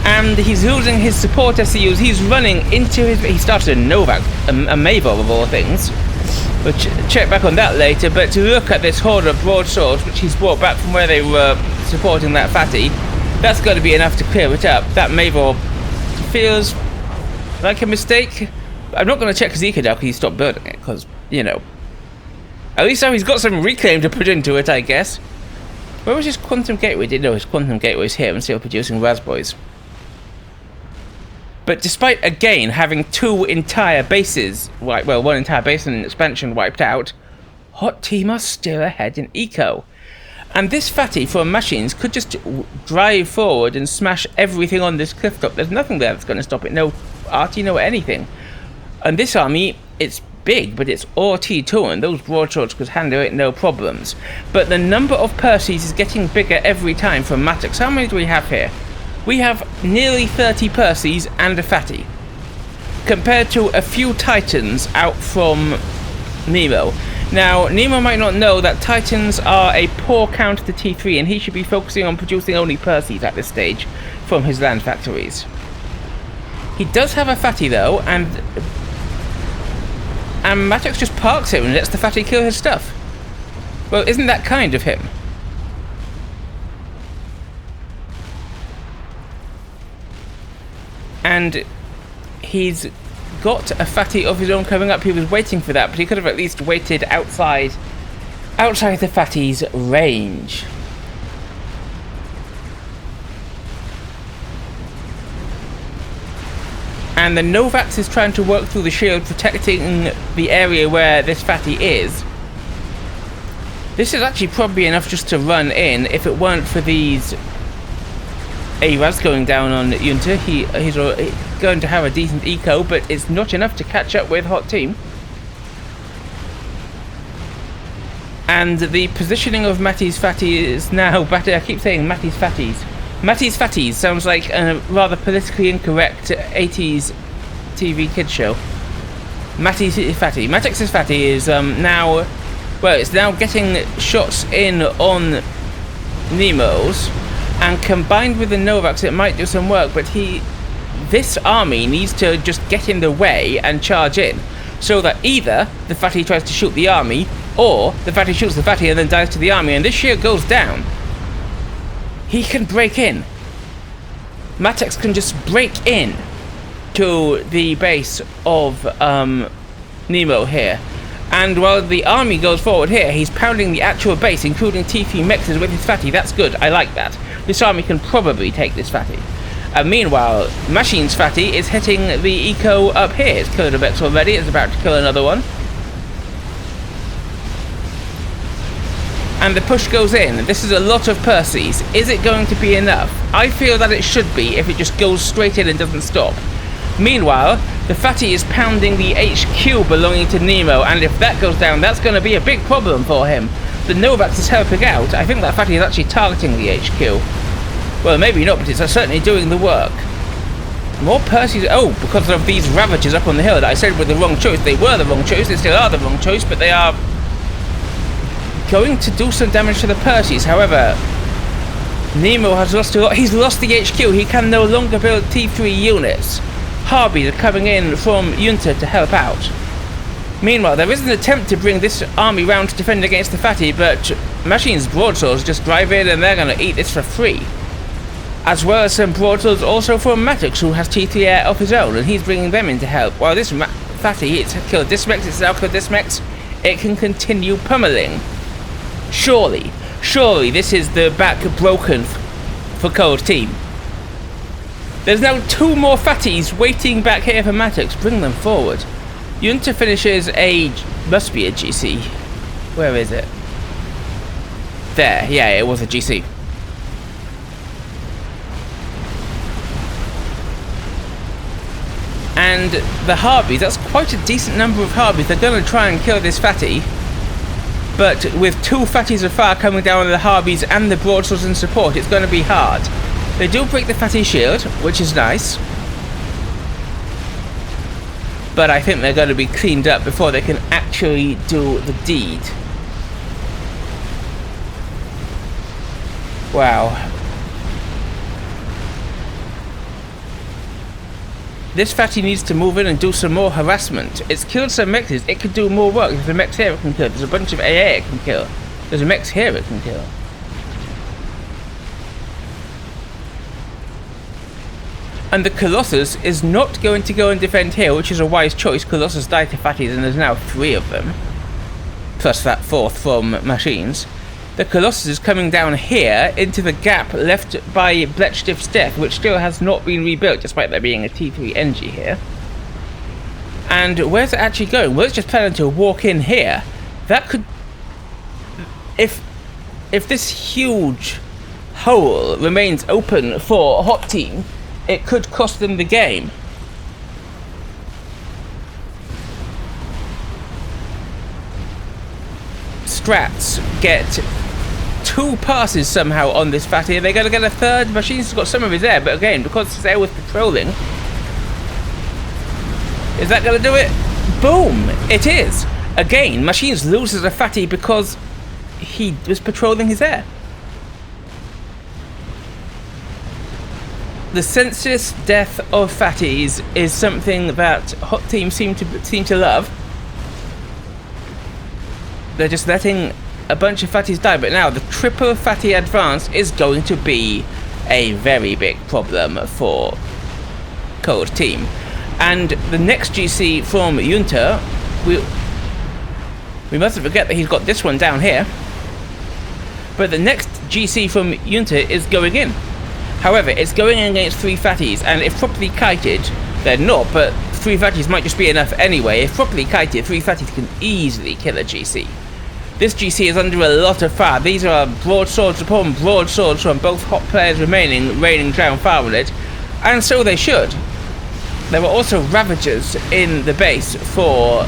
and he's losing his support SCUs. He's running into his... He started a Novak, a Mavor of all things. We'll check back on that later, but to look at this horde of broadswords, which he's brought back from where they were supporting that fatty, that's got to be enough to clear it up. That Mavor feels like a mistake. I'm not going to check his eco now because he stopped building it, because, you know. At least now he's got some reclaim to put into it, I guess. Where was his quantum gateway? Didn't know his quantum gateway's here and still producing raspberries. But despite, again, having 2 entire bases, well, 1 entire base and an expansion wiped out, Hot Team are still ahead in eco. And this fatty from Maschins could just drive forward and smash everything on this cliff top. There's nothing there that's going to stop it. No arty, no anything. And this army, it's big, but it's all T2, and those broadswords could handle it no problems. But the number of Percies is getting bigger every time from Mattux. How many do we have here? We have nearly 30 Percies and a fatty, compared to a few Titans out from Nemo. Now, Nemo might not know that Titans are a poor counter to T3, and he should be focusing on producing only Percies at this stage from his land factories. He does have a fatty though, and Mattux just parks him and lets the fatty kill his stuff. Well, isn't that kind of him? And he's got a fatty of his own coming up. He was waiting for that, but he could have at least waited outside the fatty's range. And the Novax is trying to work through the shield, protecting the area where this fatty is. This is actually probably enough just to run in if it weren't for these ARAS going down on Junter. He's going to have a decent eco, but it's not enough to catch up with Hot Team. And the positioning of Matty's fatty is now better. I keep saying Matty's fatties. Matty's fatties sounds like a rather politically incorrect 80s TV kids show. Matty's fatty. Mattux's fatty is now, well, it's now getting shots in on Nemo's, and combined with the Novax it might do some work, but this army needs to just get in the way and charge in, so that either the fatty tries to shoot the army, or the fatty shoots the fatty and then dies to the army, and this shield goes down. He can break in. Mattux can just break in to the base of Nemo here. And while the army goes forward here, he's pounding the actual base, including T3 mexes with his fatty. That's good. I like that. This army can probably take this fatty. Meanwhile, Maschins' fatty is hitting the eco up here. It's killed a Vex already. It's about to kill another one. And the push goes in. This is a lot of Percies. Is it going to be enough? I feel that it should be if it just goes straight in and doesn't stop. Meanwhile, the fatty is pounding the HQ belonging to Nemo, and if that goes down, that's going to be a big problem for him. The Novax is helping out. I think that fatty is actually targeting the HQ. Well, maybe not, but it's certainly doing the work. More Percies. Oh, because of these Ravagers up on the hill that I said were the wrong choice. They were the wrong choice. They still are the wrong choice, but they are going to do some damage to the Percies. However, Nemo has lost a lot. He's lost the HQ. He can no longer build T3 units. Harbies are coming in from Junter to help out. Meanwhile, there is an attempt to bring this army round to defend against the fatty, but Maschins' broadswords just drive in and they're going to eat this for free. As well as some broadswords also from Mattux, who has T3 air of his own, and he's bringing them in to help. While this fatty, it's killed Dismex, it's now killed Dismex, it can continue pummeling. Surely this is the back broken for Cold Team. There's now 2 more fatties waiting back here for Mattux. Bring them forward. Junter finishes must be a GC. Where is it? There, yeah, it was a GC. And the Harbies, that's quite a decent number of Harbies. They're going to try and kill this fatty. But with 2 fatties of fire coming down on the Harbies and the broadswords in support, it's going to be hard. They do break the fatty shield, which is nice. But I think they're going to be cleaned up before they can actually do the deed. Wow. This fatty needs to move in and do some more harassment. It's killed some mexes. It could do more work. There's a mex here it can kill. There's a bunch of AA it can kill. There's a mex here it can kill. And the Colossus is not going to go and defend here, which is a wise choice. Colossus died to fatties and there's now 3 of them. Plus that 4th from Maschins. The Colossus is coming down here into the gap left by Bletstift's death, which still has not been rebuilt, despite there being a T3 NG here. And where's it actually going? Well, it's just planning to walk in here. That could... If if this huge hole remains open for Hot Team, it could cost them the game. Strats get 2 passes somehow on this fatty. They're going to get a third. Machines got some of his air, but again, because his air was patrolling, is that going to do it? Boom! It is. Again, Machines loses a fatty because he was patrolling his air. The senseless death of fatties is something that Hot Team seem to love. They're just letting a bunch of fatties die, but now the triple fatty advance is going to be a very big problem for Cold Team. And the next GC from Junter, we mustn't forget that he's got this one down here. But the next GC from Junter is going in. However, it's going in against 3 fatties, and if properly kited, they're not, but 3 fatties might just be enough anyway. If properly kited, 3 fatties can easily kill a GC. This GC is under a lot of fire. These are broadswords upon broadswords from both hot players remaining, raining down fire on it, and so they should. There were also Ravagers in the base for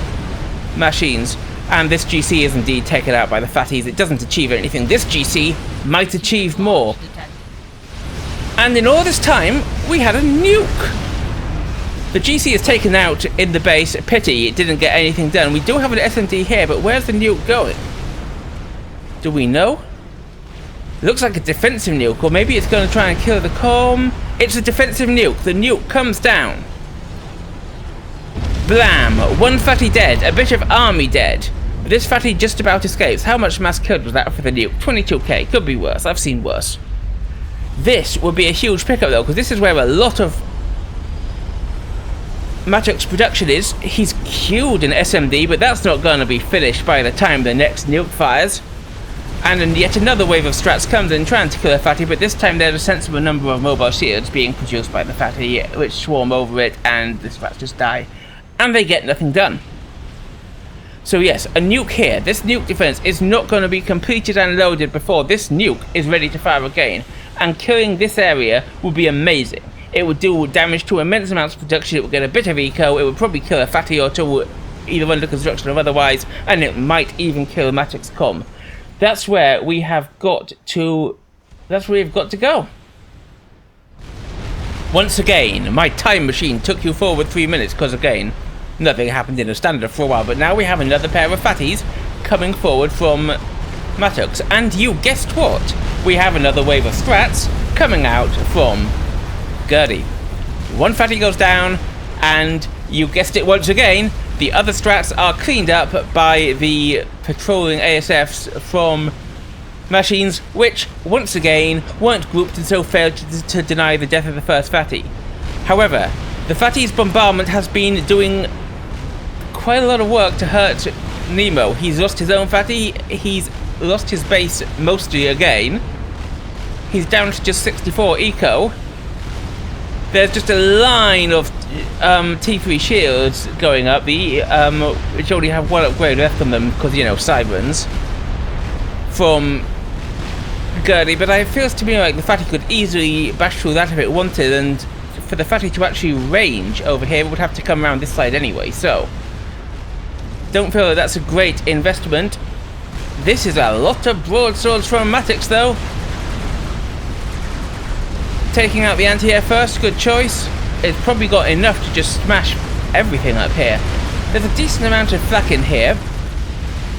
Machines, and this GC is indeed taken out by the fatties. It doesn't achieve anything. This GC might achieve more. And in all this time, we had a nuke! The GC is taken out in the base. Pity it didn't get anything done. We do have an SMD here, but where's the nuke going? Do we know? It looks like a defensive nuke, or maybe it's going to try and kill the comm. It's a defensive nuke. The nuke comes down. Blam! 1 fatty dead. A bit of army dead. This fatty just about escapes. How much mass killed was that for the nuke? 22k. Could be worse. I've seen worse. This would be a huge pickup though, because this is where a lot of Mattux production is. He's queued in SMD, but that's not going to be finished by the time the next nuke fires. And then yet another wave of strats comes in trying to kill a fatty, but this time there's a sensible number of mobile shields being produced by the fatty, which swarm over it, and the strats just die. And they get nothing done. So yes, a nuke here. This nuke defense is not going to be completed and loaded before this nuke is ready to fire again. And killing this area would be amazing. It would do damage to immense amounts of production, it would get a bit of eco, it would probably kill a fatty or 2 either under construction or otherwise, and it might even kill Mattux comm. That's where we have got to... that's where we've got to go. Once again, my time machine took you forward 3 minutes, because again, nothing happened in a standard for a while, but now we have another pair of fatties coming forward from Mattux. And you guessed what? We have another wave of strats coming out from Goedi. 1 fatty goes down, and you guessed it once again, the other strats are cleaned up by the patrolling ASFs from Machines, which, once again, weren't grouped and so failed to deny the death of the first fatty. However, the fatty's bombardment has been doing quite a lot of work to hurt Nemo. He's lost his own fatty, he's lost his base mostly again, he's down to just 64 eco. There's just a line of T3 shields going up, which only have 1 upgrade left on them because, you know, sirens from Goedi, but it feels to me like the fatty could easily bash through that if it wanted, and for the fatty to actually range over here, it would have to come around this side anyway, so don't feel that that's a great investment. This is a lot of broadswords from Mattux though. Taking out the anti-air first, good choice. It's probably got enough to just smash everything up here. There's a decent amount of flak in here.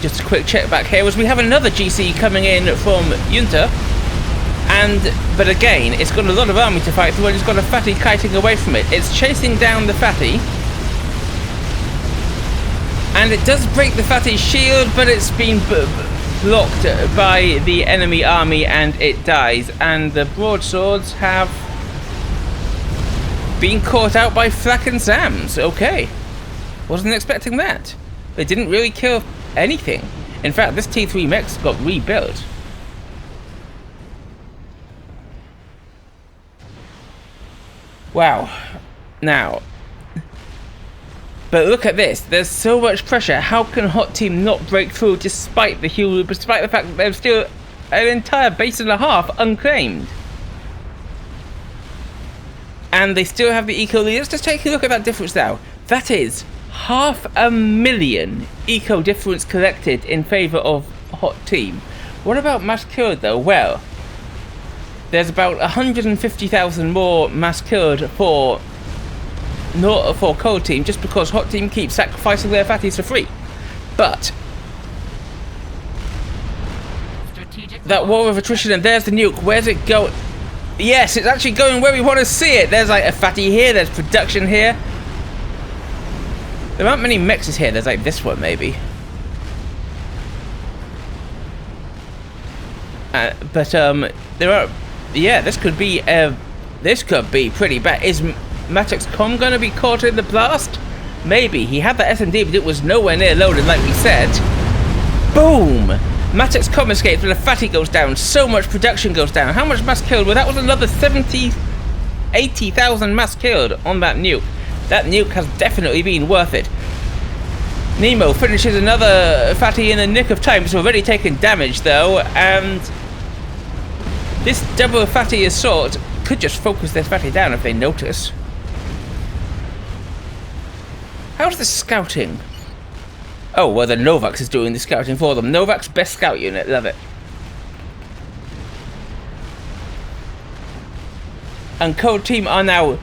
Just a quick check back here, as we have another GC coming in from Junter. But again, it's got a lot of army to fight through, and it's got a fatty kiting away from it. It's chasing down the fatty. And it does break the fatty's shield, but it's been blocked by the enemy army and it dies. And the broadswords have been caught out by flak and Sams. Okay. Wasn't expecting that. They didn't really kill anything. In fact, this T3 mech's got rebuilt. Wow. Now, but look at this. There's so much pressure. How can Hot Team not break through despite the fact that they're still an entire base and a half unclaimed. And they still have the eco lead. Let's just take a look at that difference now. That is 500,000 eco difference collected in favour of Hot Team. What about mass killed though? Well, there's about 150,000 more mass killed for Cold Team, just because Hot Team keeps sacrificing their fatties for free. But that war of attrition, and there's the nuke. Where's it going? Yes, it's actually going where we want to see it. There's like a fatty here, there's production here. There aren't many mexes here. There's like this one maybe. But there are. Yeah, this could be pretty bad. Is Mattux going to be caught in the blast? Maybe. He had the SMD, but it was nowhere near loaded, like we said. Boom! Mattux escapes, but the fatty goes down. So much production goes down. How much mass killed? Well, that was another 80,000 mass killed on that nuke. That nuke has definitely been worth it. Nemo finishes another fatty in the nick of time. It's already taken damage, though, and this double fatty assault could just focus their fatty down if they notice. How's the scouting? Oh, well, the Novax is doing the scouting for them. Novax, best scout unit. Love it. And Cold Team are now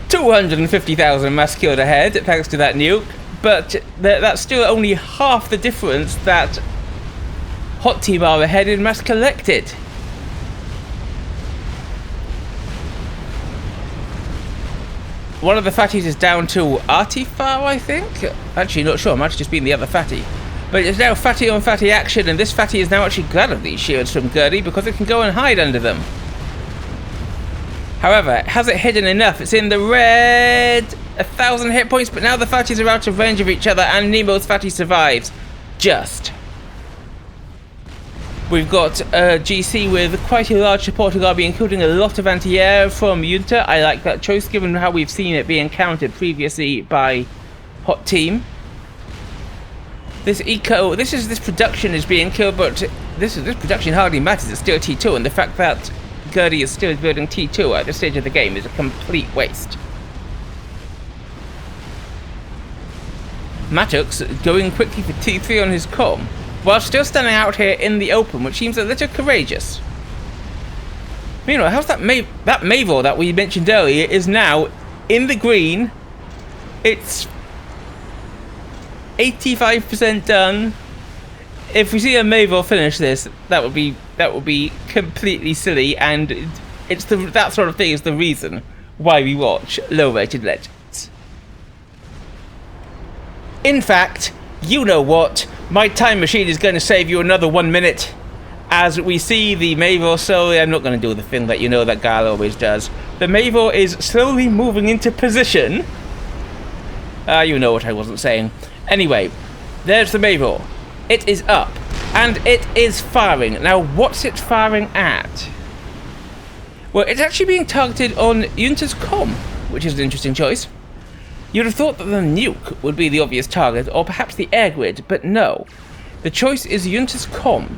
250,000 mass killed ahead, thanks to that nuke. But that's still only half the difference that Hot Team are ahead in mass collected. One of the fatties is down to Artifar, I think? Actually, not sure. It might have just been the other fatty. But it's now fatty on fatty action, and this fatty is now actually glad of these shields from Goedi because it can go and hide under them. However, has it hidden enough? It's in the red. 1,000 hit points, but now the fatties are out of range of each other, and Nemo's fatty survives. Just. We've got a GC with quite a large supporting army, including a lot of anti-air from Junta. I like that choice, given how we've seen it be encountered previously by Hot Team. This production is being killed, but this production hardly matters. It's still T2, and the fact that Goedi is still building T2 at this stage of the game is a complete waste. Mattux going quickly for T3 on his comm, while still standing out here in the open, which seems a little courageous. Meanwhile, how's that Mavor that we mentioned earlier is now in the green. It's 85% done. If we see a Mavor finish this, that would be completely silly, and that sort of thing is the reason why we watch low-rated legends. In fact, you know what? My time machine is going to save you another 1 minute. As we see the Mavor slowly... I'm not going to do the thing that you know that Gal always does. The Mavor is slowly moving into position. You know what I wasn't saying. Anyway, there's the Mavor. It is up. And it is firing. Now, what's it firing at? Well, it's actually being targeted on Junta's comm, which is an interesting choice. You'd have thought that the nuke would be the obvious target, or perhaps the air grid, but no. The choice is Junta's comm.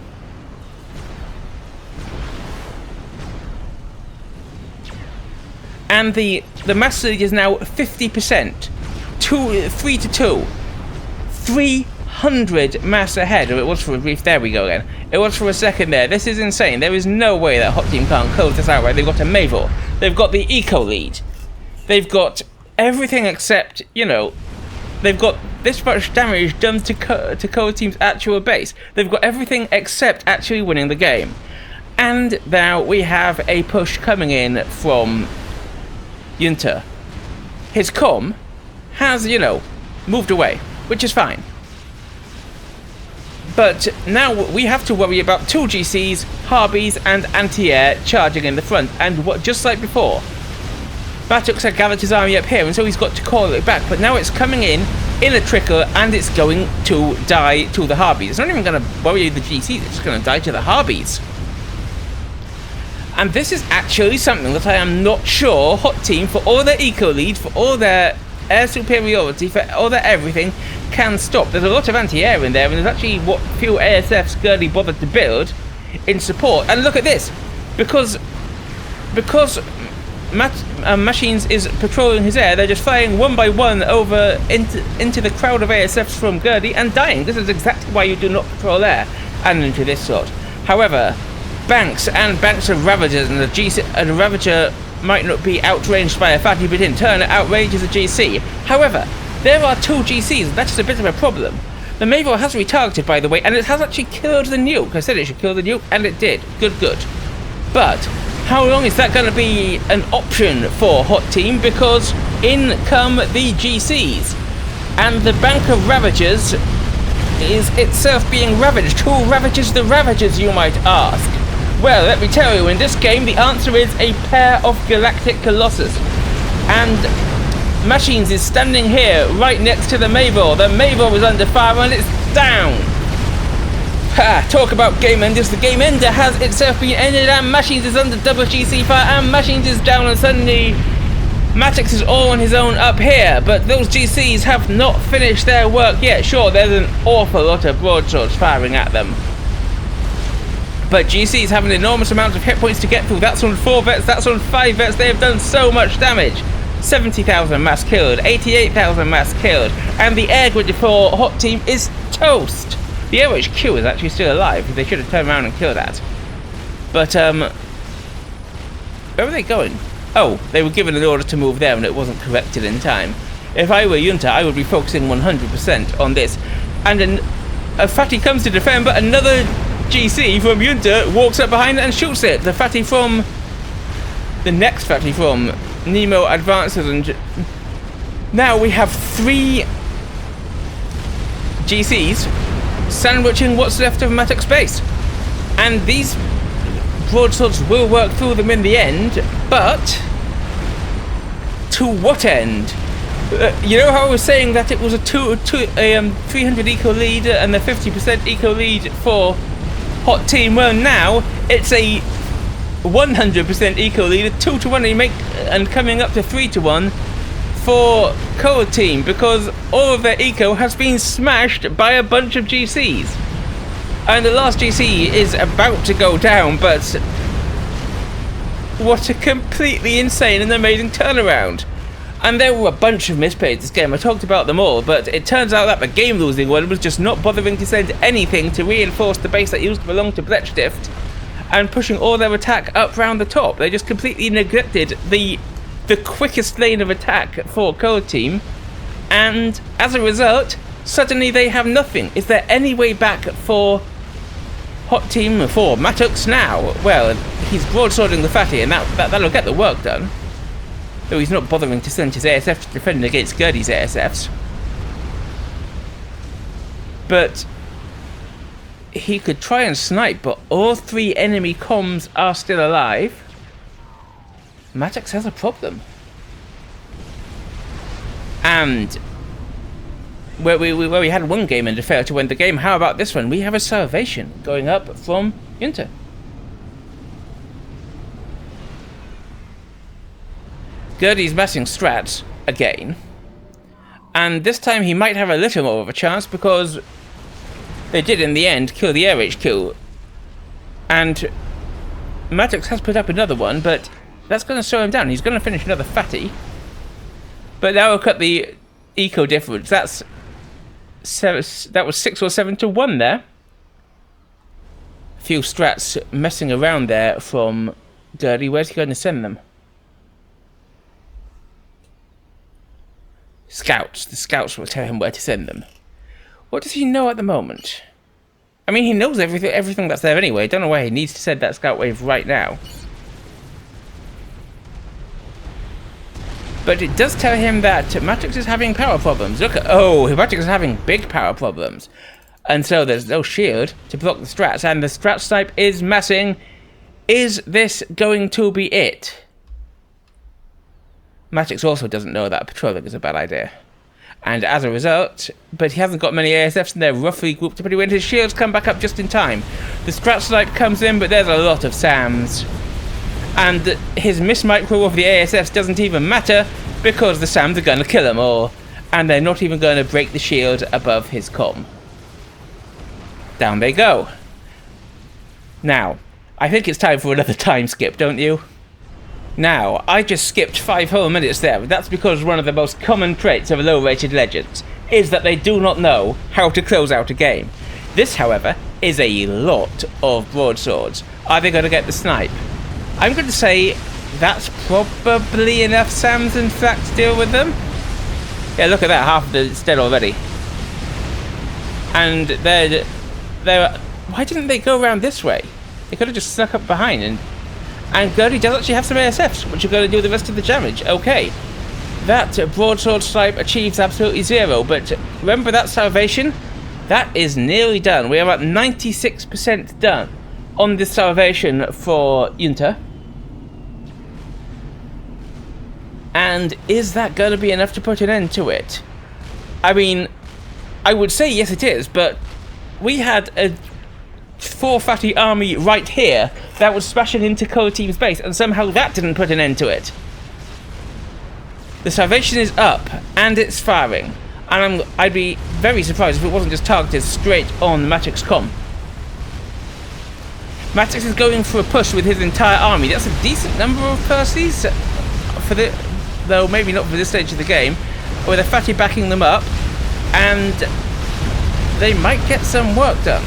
And the mass lead is now 50%. 3 to 2. 300 mass ahead. Or it was for a brief. There we go again. It was for a second there. This is insane. There is no way that Hot Team can't close this out, right? They've got a Mavor. They've got the eco lead. They've got everything except, you know, they've got this much damage done to Cold Team's actual base. They've got everything except actually winning the game. And now we have a push coming in from Junta. His comm has, you know, moved away, which is fine. But now we have to worry about 2 GCs, Harbies, and anti-air charging in the front. And what, just like before, Mattux had gathered his army up here, and so he's got to call it back. But now it's coming in a trickle, and it's going to die to the Harbies. It's not even going to worry the GCs, it's just going to die to the Harbies. And this is actually something that I am not sure Hot Team, for all their eco lead, for all their air superiority, for all their everything, can stop. There's a lot of anti-air in there, and there's actually what few ASFs Goedi bothered to build in support. And look at this, because Maschins is patrolling his air, they're just flying one by one over into the crowd of ASFs from Goedi and dying. This is exactly why you do not patrol air and into this sort. However, banks of Ravagers, and the Ravager might not be outranged by a fatty, but in turn it outrages a GC. However, there are 2 GCs, and that's a bit of a problem. The Mavor has retargeted, by the way, and it has actually killed the nuke. I said it should kill the nuke, and it did. Good. But how long is that going to be an option for Hot Team? Because in come the GCs, and the bank of Ravagers is itself being ravaged. Who ravages the Ravagers, you might ask? Well, let me tell you, in this game the answer is a pair of Galactic Colossus. And Maschins is standing here right next to the Mavor. The Mavor is under fire and it's down. Ha! Talk about game enders. The game ender has itself been ended, and Maschins is under double GC fire, and Maschins is down, and suddenly Mattux is all on his own up here. But those GCs have not finished their work yet. Sure, there's an awful lot of broadswords firing at them, but GCs have an enormous amount of hit points to get through. That's on 4 vets, that's on 5 vets. They have done so much damage. 70,000 mass killed, 88,000 mass killed, and the air grid for Hot Team is toast. The Air HQ is actually still alive. They should have turned around and killed that. But, where were they going? Oh, they were given an order to move there and it wasn't corrected in time. If I were Junta, I would be focusing 100% on this. And a fatty comes to defend, but another GC from Junta walks up behind it and shoots it. The fatty from... the next fatty from Nemo advances, and now we have 3 GCs sandwiching what's left of Mattux base. And these broadswords will work through them in the end, but to what end? You know how I was saying that it was a 300 eco lead and the 50% eco lead for Hot Team? Well, now it's a 100% eco lead, a 2-to-1 and coming up to 3-to-1 for Cold Team, because all of their eco has been smashed by a bunch of GCs. And the last GC is about to go down, but what a completely insane and amazing turnaround. And there were a bunch of misplays this game. I talked about them all, but it turns out that the game-losing one was just not bothering to send anything to reinforce the base that used to belong to Bletstift, and pushing all their attack up round the top. They just completely neglected the quickest lane of attack for Cold Team, and as a result, suddenly they have nothing. Is there any way back for Hot Team, for Mattux now? Well, he's broadswording the fatty, and that'll get the work done. Though he's not bothering to send his ASF to defend against Goedi's ASFs. But he could try and snipe, but all 3 enemy comms are still alive. Mattux has a problem. And where we had one game and failed to win the game, how about this one? We have a salvation going up from Junta. Goedi's messing strats again, and this time he might have a little more of a chance, because they did in the end kill the Air HQ, and Mattux has put up another one, but that's going to slow him down. He's going to finish another fatty, but now we'll cut the eco difference. That was 6 or 7 to 1 there. A few strats messing around there from Goedi. Where's he going to send them? Scouts. The scouts will tell him where to send them. What does he know at the moment? I mean, he knows everything that's there anyway. Don't know why he needs to send that scout wave right now. But it does tell him that Mattux is having power problems. Look at... oh, Mattux is having big power problems. And so there's no shield to block the strats, and the strat snipe is massing. Is this going to be it? Mattux also doesn't know that patrolling is a bad idea. And as a result, but he hasn't got many ASFs, and they're roughly grouped pretty well. His shields come back up just in time. The strat snipe comes in, but there's a lot of SAMs. And his miss micro of the ASFs doesn't even matter, because the SAMs are going to kill them all. And they're not even going to break the shield above his comm. Down they go. Now, I think it's time for another time skip, don't you? Now, I just skipped 5 whole minutes there, but that's because one of the most common traits of low-rated legends is that they do not know how to close out a game. This, however, is a lot of broadswords. Are they going to get the snipe? I'm going to say that's probably enough SAMs and flak to deal with them. Yeah, look at that, half of it's dead already. And they're... Why didn't they go around this way? They could have just snuck up behind and Goedi does actually have some ASFs, which are going to do the rest of the damage. Okay. That broadsword snipe achieves absolutely 0, but remember that salvation? That is nearly done. We are at 96% done on this salvation for Junter. And is that going to be enough to put an end to it? I mean, I would say yes it is, but we had a 4 fatty army right here that was smashing into Color Team's base, and somehow that didn't put an end to it. The salvation is up, and it's firing, and I'd be very surprised if it wasn't just targeted straight on Mattux com. Mattux is going for a push with his entire army. That's a decent number of Percies, though maybe not for this stage of the game, with a fatty backing them up, and they might get some work done.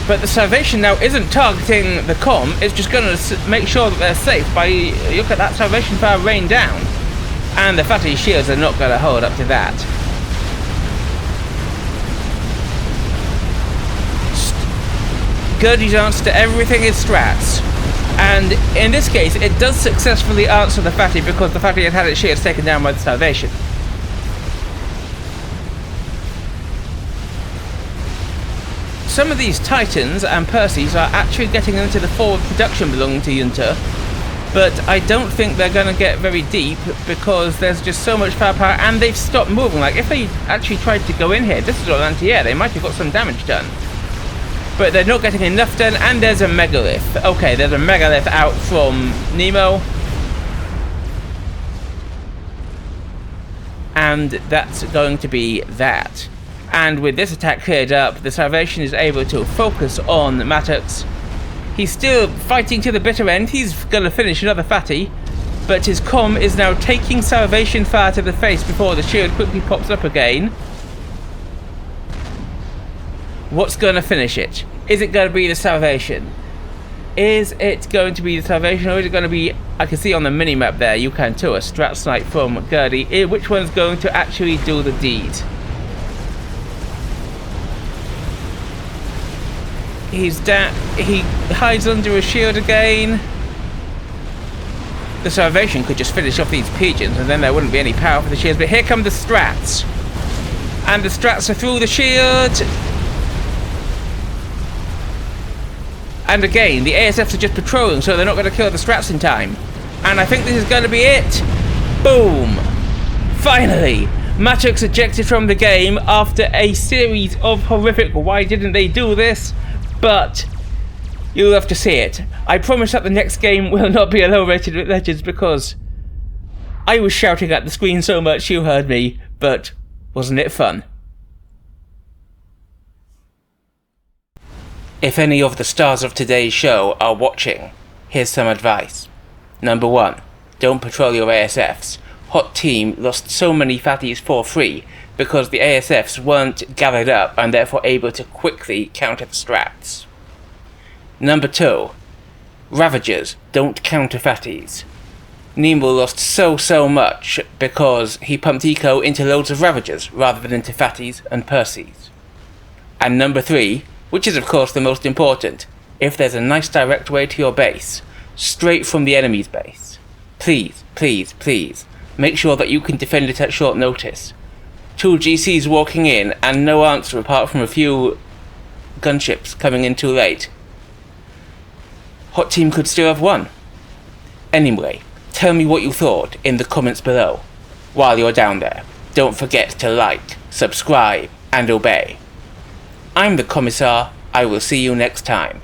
But the salvation now isn't targeting the com, it's just going to make sure that they're safe by, look at that salvation fire rain down. And the fatty shields are not going to hold up to that. Goedi's answer to everything is strats. And in this case, it does successfully answer the fatty because the fatty had its shields taken down by the salvation. Some of these Titans and Percies are actually getting into the forward production belonging to Junter, but I don't think they're going to get very deep because there's just so much firepower and they've stopped moving. Like, if they actually tried to go in here, this is all anti-air, they might have got some damage done. But they're not getting enough done, and there's a megalith. Okay, there's a megalith out from Nemo. And that's going to be that. And with this attack cleared up, the salvation is able to focus on Mattux. He's still fighting to the bitter end. He's going to finish another fatty, but his com is now taking salvation fire to the face before the shield quickly pops up again. What's going to finish it? Is it going to be the salvation? Is it going to be the salvation, or is it going to be, I can see on the mini-map there, you can too, a strat snipe from Goedi. Which one's going to actually do the deed? He's down. He hides under a shield again. The salvation could just finish off these pigeons and then there wouldn't be any power for the shields. But here come the strats. And the strats are through the shield. And again, the ASFs are just patrolling, so they're not going to kill the strats in time. And I think this is going to be it. Boom. Finally. Mattux ejected from the game after a series of horrific why didn't they do this? But you'll have to see it. I promise that the next game will not be a low-rated Legends because I was shouting at the screen so much you heard me, but wasn't it fun? If any of the stars of today's show are watching, here's some advice. Number 1, don't patrol your ASFs. Hot Team lost so many fatties for free because the ASFs weren't gathered up and therefore able to quickly counter the strats. Number 2, Ravagers don't counter fatties. Nemo lost so much because he pumped eco into loads of Ravagers rather than into fatties and Percies. And number 3, which is of course the most important, if there's a nice direct way to your base, straight from the enemy's base, please make sure that you can defend it at short notice. 2 GCs walking in and no answer apart from a few gunships coming in too late. Hot Team could still have won. Anyway, tell me what you thought in the comments below. While you're down there, don't forget to like, subscribe, and obey. I'm the Commissar. I will see you next time.